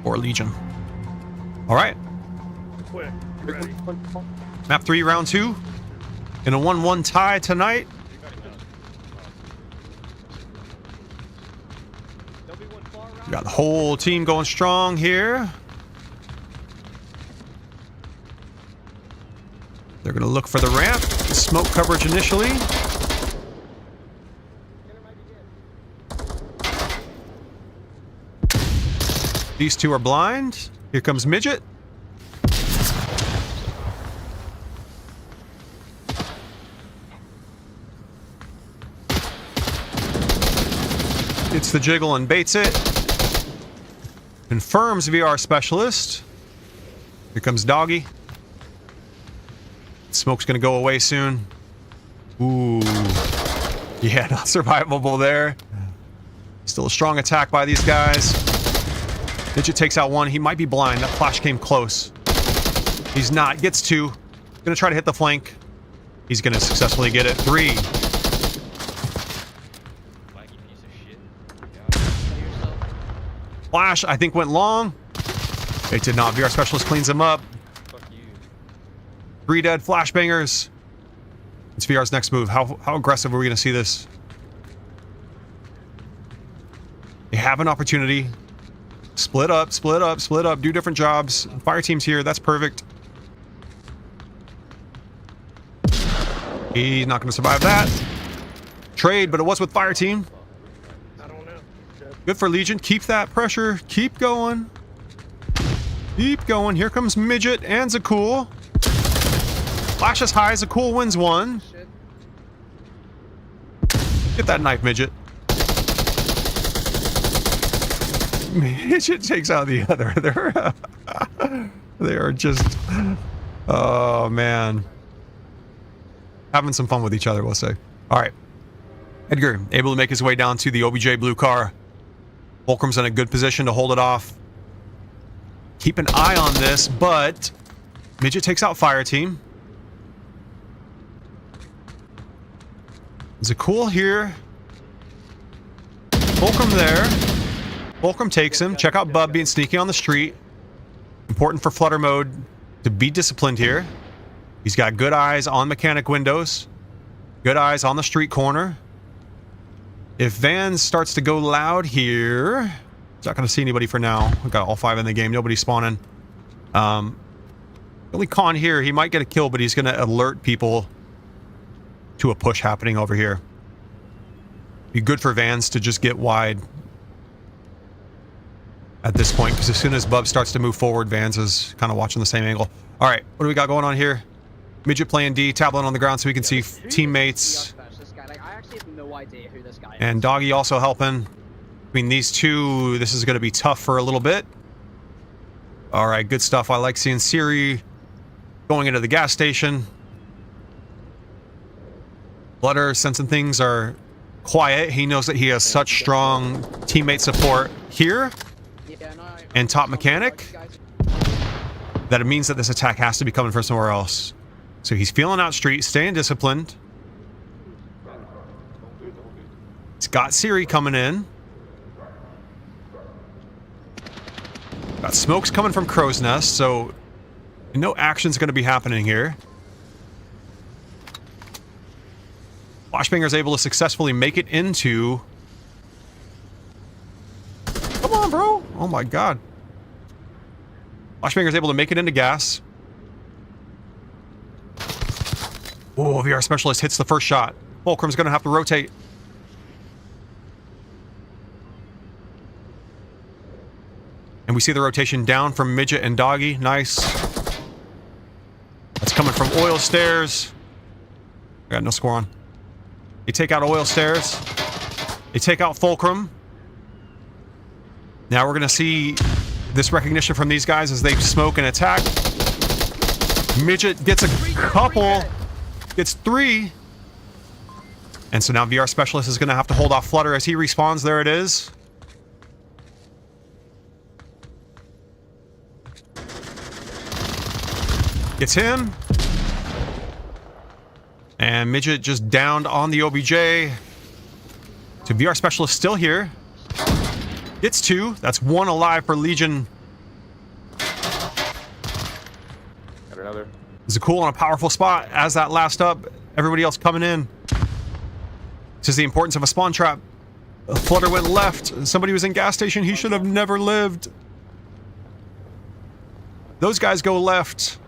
for Legion. All right. Quick. You ready? Map 3, round 2. In a 1-1 tie tonight. We got the whole team going strong here. They're going to look for the ramp. Smoke coverage initially. These two are blind. Here comes Midget. Gets the jiggle and baits it. Confirms VR specialist. Here comes Doggy. Smoke's gonna go away soon. Ooh. Yeah, not survivable there. Still a strong attack by these guys. Midget takes out one. He might be blind. That flash came close. He's not. Gets 2. Gonna try to hit the flank. He's gonna successfully get it. 3. Flash, I think, went long. It did not. VR Specialist cleans him up. 3 dead flashbangers. It's VR's next move. How aggressive are we going to see this? They have an opportunity. Split up, split up, split up. Do different jobs. Fire team's here. That's perfect. He's not going to survive that. Trade, but it was with fire team. I don't know. Good for Legion. Keep that pressure. Keep going. Keep going. Here comes Midget and Zakul. Flash is high. Zakul wins 1. Shit. Get that knife, Midget. Midget takes out the other. They are just... Oh, man. Having some fun with each other, we'll say. All right. Edgar, able to make his way down to the OBJ blue car. Fulcrum's in a good position to hold it off. Keep an eye on this, but Midget takes out fire team. Zakul here. Fulcrum there. Fulcrum takes him. Check out Bub being sneaky on the street. Important for flutter mode to be disciplined here. He's got good eyes on mechanic windows. Good eyes on the street corner. If Vans starts to go loud here, he's not going to see anybody for now. We've got all 5 in the game. Nobody's spawning. The only con here, he might get a kill, but he's going to alert people to a push happening over here. Be good for Vans to just get wide at this point, because as soon as Bub starts to move forward, Vans is kind of watching the same angle. All right, what do we got going on here? Midget playing D, tablet on the ground so we can see teammates. This guy, like, I actually have no idea who this guy is. And Doggy also helping. Between these two, this is going to be tough for a little bit. All right, good stuff. I like seeing Siri going into the gas station. Flutter, sensing things are quiet. He knows that he has such strong teammate support here Yeah, no, and top mechanic that it means that this attack has to be coming from somewhere else. So he's feeling out street, staying disciplined. He's got Siri coming in. Got smokes coming from Crow's Nest, so no action's going to be happening here. Flashbanger's able to successfully make it into... Come on, bro! Oh my god. Flashbanger's able to make it into gas. Oh, VR Specialist hits the first shot. Fulcrum's going to have to rotate. And we see the rotation down from Midget and Doggy. Nice. That's coming from Oil Stairs. I got no score on. They take out Oil Stairs. They take out Fulcrum. Now we're going to see this recognition from these guys as they smoke and attack. Midget gets a couple. Gets 3. And so now VR Specialist is going to have to hold off Flutter as he respawns. There it is. Gets him. And Midget just downed on the OBJ. So VR Specialist still here. Gets 2. That's 1 alive for Legion. Got another. Zakul on a powerful spot as that last up. Everybody else coming in. This is the importance of a spawn trap. Flutter went left. Somebody was in gas station. He should have never lived. Those guys go left.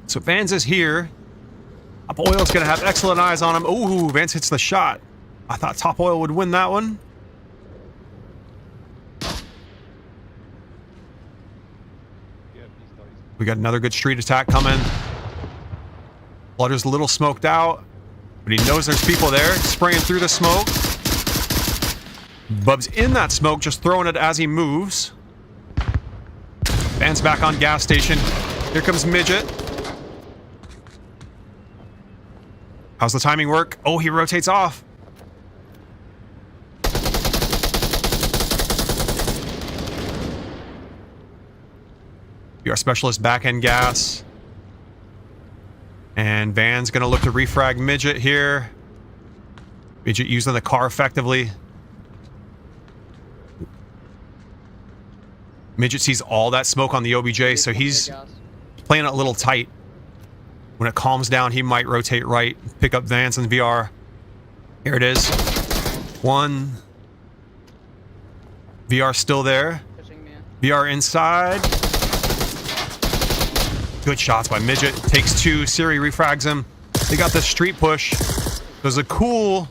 So Vans is here. Top Oil's going to have excellent eyes on him. Ooh, Vans hits the shot. I thought Top Oil would win that one. We got another good street attack coming. Flutter's a little smoked out, but he knows there's people there, spraying through the smoke. Bub's in that smoke, just throwing it as he moves. Vans back on gas station. Here comes Midget. How's the timing work? Oh, he rotates off. VR specialist back end gas. And Van's gonna look to refrag Midget here. Midget using the car effectively. Midget sees all that smoke on the OBJ, so he's playing it a little tight. When it calms down, he might rotate right, pick up Vans and VR. Here it is. One. VR still there. VR inside. Good shots by Midget. Takes two. Siri refrags him. They got this street push. There's a cool.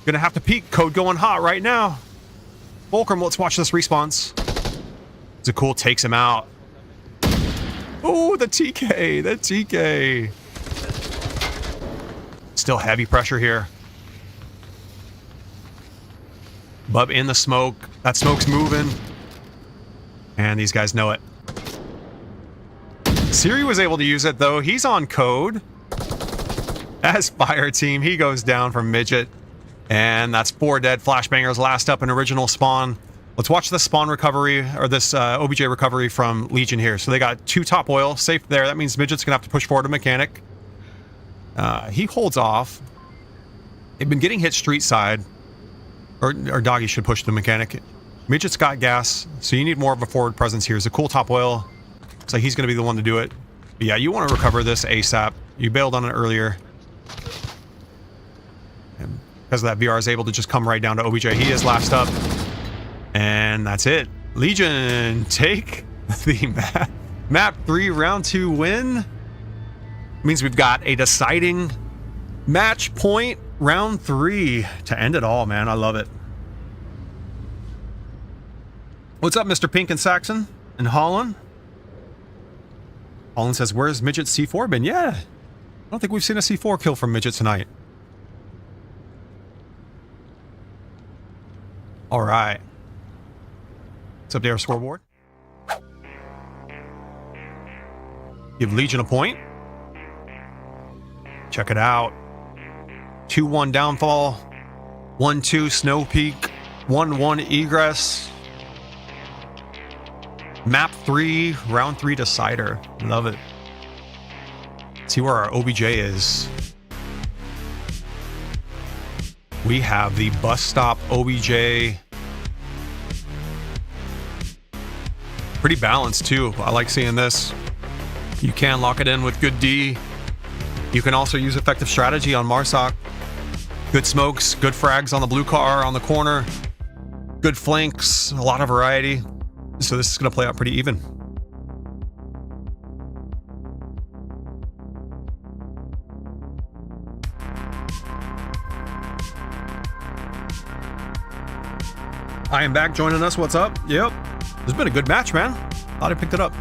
Gonna have to peek. Code going hot right now. Fulcrum, let's watch this response. Zakul takes him out. Oh, the TK. The TK. Still heavy pressure here. Bub in the smoke. That smoke's moving. And these guys know it. Siri was able to use it, though. He's on code. As fire team, he goes down from Midget. And that's 4 dead. Flashbangers last up in original spawn. Let's watch the spawn recovery, or this OBJ recovery from Legion here. So they got 2 top oil, safe there. That means Midget's gonna have to push forward a mechanic. He holds off. They've been getting hit street side. Or Doggy should push the mechanic. Midget's got gas, so you need more of a forward presence here. It's a cool top oil. Looks like he's gonna be the one to do it. But yeah, you want to recover this ASAP. You bailed on it earlier. And because of that, VR is able to just come right down to OBJ. He is last up. And that's it. Legion take the map 3 round 2 win. Means we've got a deciding match point round 3 to end it all, man. I love it. What's up, Mr. Pink and Saxon and Holland? Holland says, where's Midget C4 been? Yeah. I don't think we've seen a C4 kill from Midget tonight. All right. What's up there, scoreboard? Give Legion a point. Check it out. 2-1 downfall. 1-2 snow peak. 1-1 egress. Map 3, round 3 decider. Love it. See where our OBJ is. We have the bus stop OBJ. Pretty balanced too. I like seeing this. You can lock it in with good D. You can also use effective strategy on Marsoc. Good smokes, good frags on the blue car on the corner. Good flanks, a lot of variety. So this is going to play out pretty even. I am back joining us. What's up? Yep. It's been a good match, man. Thought I picked it up.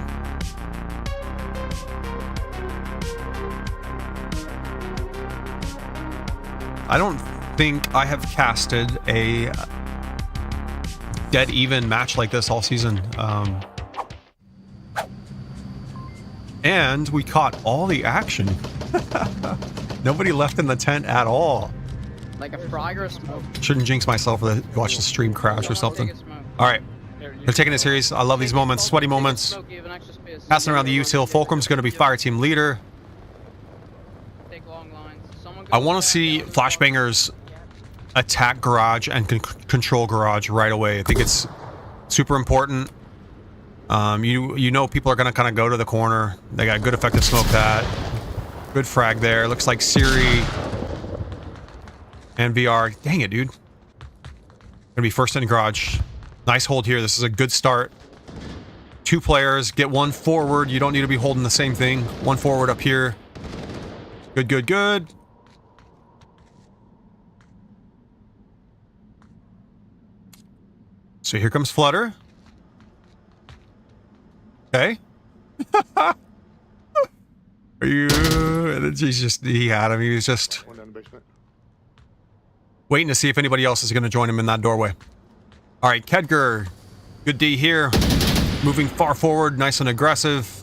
I don't think I have casted a dead even match like this all season. And we caught all the action. Nobody left in the tent at all. Like a frog or a smoke. Shouldn't jinx myself or watch the stream crash or something. All right. They're taking it serious. I love these moments, sweaty moments. Passing around the util. Fulcrum's going to be fire team leader. I want to see Flashbangers attack garage and control garage right away. I think it's super important. You know people are going to kind of go to the corner. They got good effective smoke that. Good frag there. Looks like Siri and VR. Dang it, dude. Gonna be first in garage. Nice hold here. This is a good start. 2 players. Get 1 forward. You don't need to be holding the same thing. 1 forward up here. Good, good, good. So here comes Flutter. Okay. Are you... He had him. He was just One down the basement. waiting to see if anybody else is going to join him in that doorway. All right, Kedger. Good D here. Moving far forward. Nice and aggressive.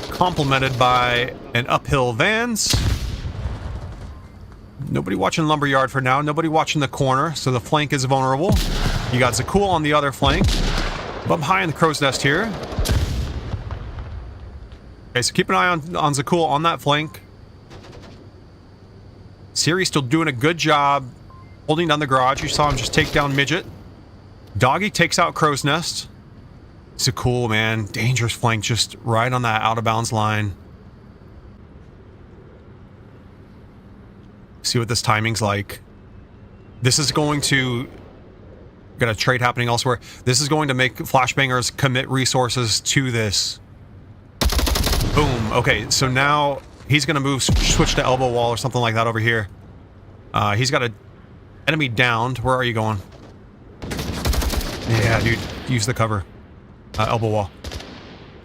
Complemented by an uphill Vans. Nobody watching Lumberyard for now. Nobody watching the corner, so the flank is vulnerable. You got Zakul on the other flank. Up high in the crow's nest here. Okay, so keep an eye on Zakul on that flank. Siri's still doing a good job holding down the garage. You saw him just take down Midget. Doggy takes out crow's nest. Zakul, man, dangerous flank just right on that out of bounds line. See what this timing's like. This is going to... Got a trade happening elsewhere. This is going to make flashbangers commit resources to this. Boom. Okay, so now he's going to move, switch to elbow wall or something like that over here. He's got an enemy downed. Where are you going? Yeah, dude. Use the cover. Elbow wall.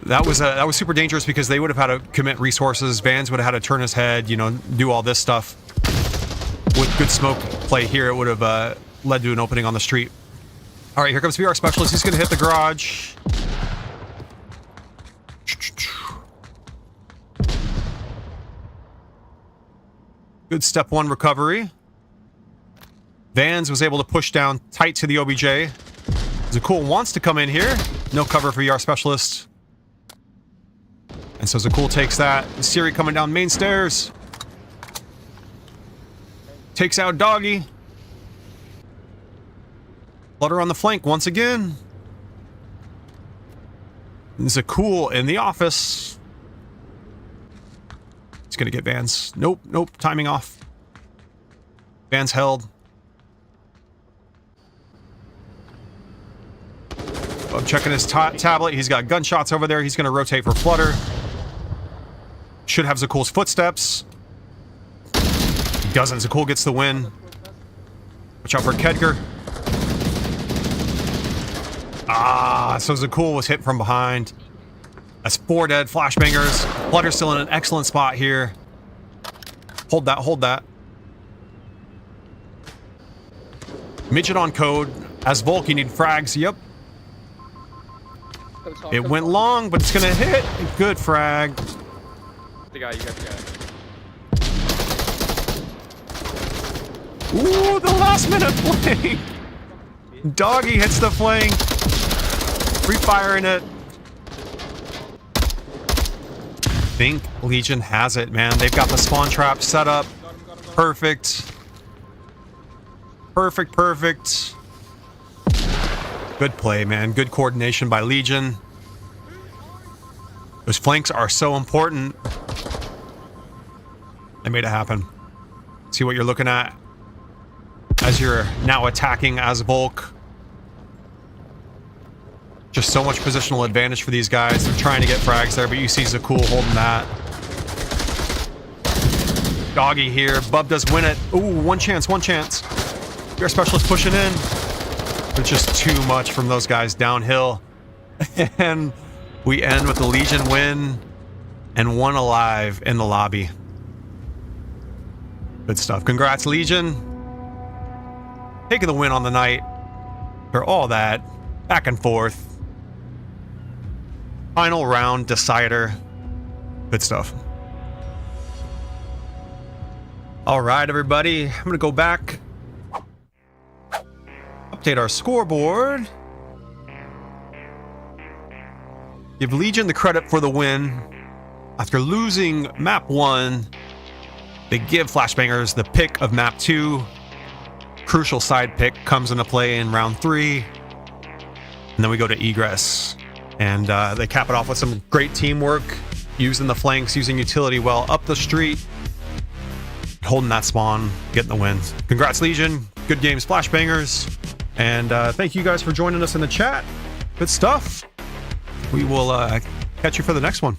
That was super dangerous because they would have had to commit resources. Vans would have had to turn his head, you know, do all this stuff. With good smoke play here, it would have led to an opening on the street. All right, here comes VR Specialist. He's going to hit the garage. Good step one recovery. Vans was able to push down tight to the OBJ. Zakul wants to come in here. No cover for VR Specialist. And so Zakul takes that. Siri coming down main stairs. Takes out Doggy. Flutter on the flank once again. Zakul in the office. He's gonna get Vans. Nope, nope, timing off. Vans held. I'm checking his tablet. He's got gunshots over there. He's gonna rotate for Flutter. Should have Zakul's footsteps. He doesn't. Zakul gets the win. Watch out for Kedger. Ah, so Zakul was hit from behind. That's 4 dead flashbangers. Flutter's still in an excellent spot here. Hold that, hold that. Midget on code. As Volk, you need frags. Yep. It went long, but it's gonna hit. Good frag. The guy, you got the guy. Ooh, the last minute flank. Doggy hits the flank. Refiring it. I think Legion has it, man. They've got the spawn trap set up. Perfect. Perfect, perfect. Good play, man. Good coordination by Legion. Those flanks are so important. They made it happen. See what you're looking at as you're now attacking as Volk. Just so much positional advantage for these guys. They're trying to get frags there, but you see Zakul holding that. Doggy here. Bub does win it. Ooh, one chance, one chance. Your specialist pushing in. But just too much from those guys downhill. And we end with the Legion win and 1 alive in the lobby. Good stuff. Congrats, Legion. Taking the win on the night. For all that. Back and forth. Final round decider. Good stuff. All right, everybody. I'm going to go back. Update our scoreboard. Give Legion the credit for the win. After losing map 1, they give Flashbangers the pick of map 2. Crucial side pick comes into play in round 3. And then we go to egress. And they cap it off with some great teamwork, using the flanks, using utility well up the street, holding that spawn, getting the win. Congrats, Legion. Good games, Flashbangers. And thank you guys for joining us in the chat. Good stuff. We will catch you for the next one.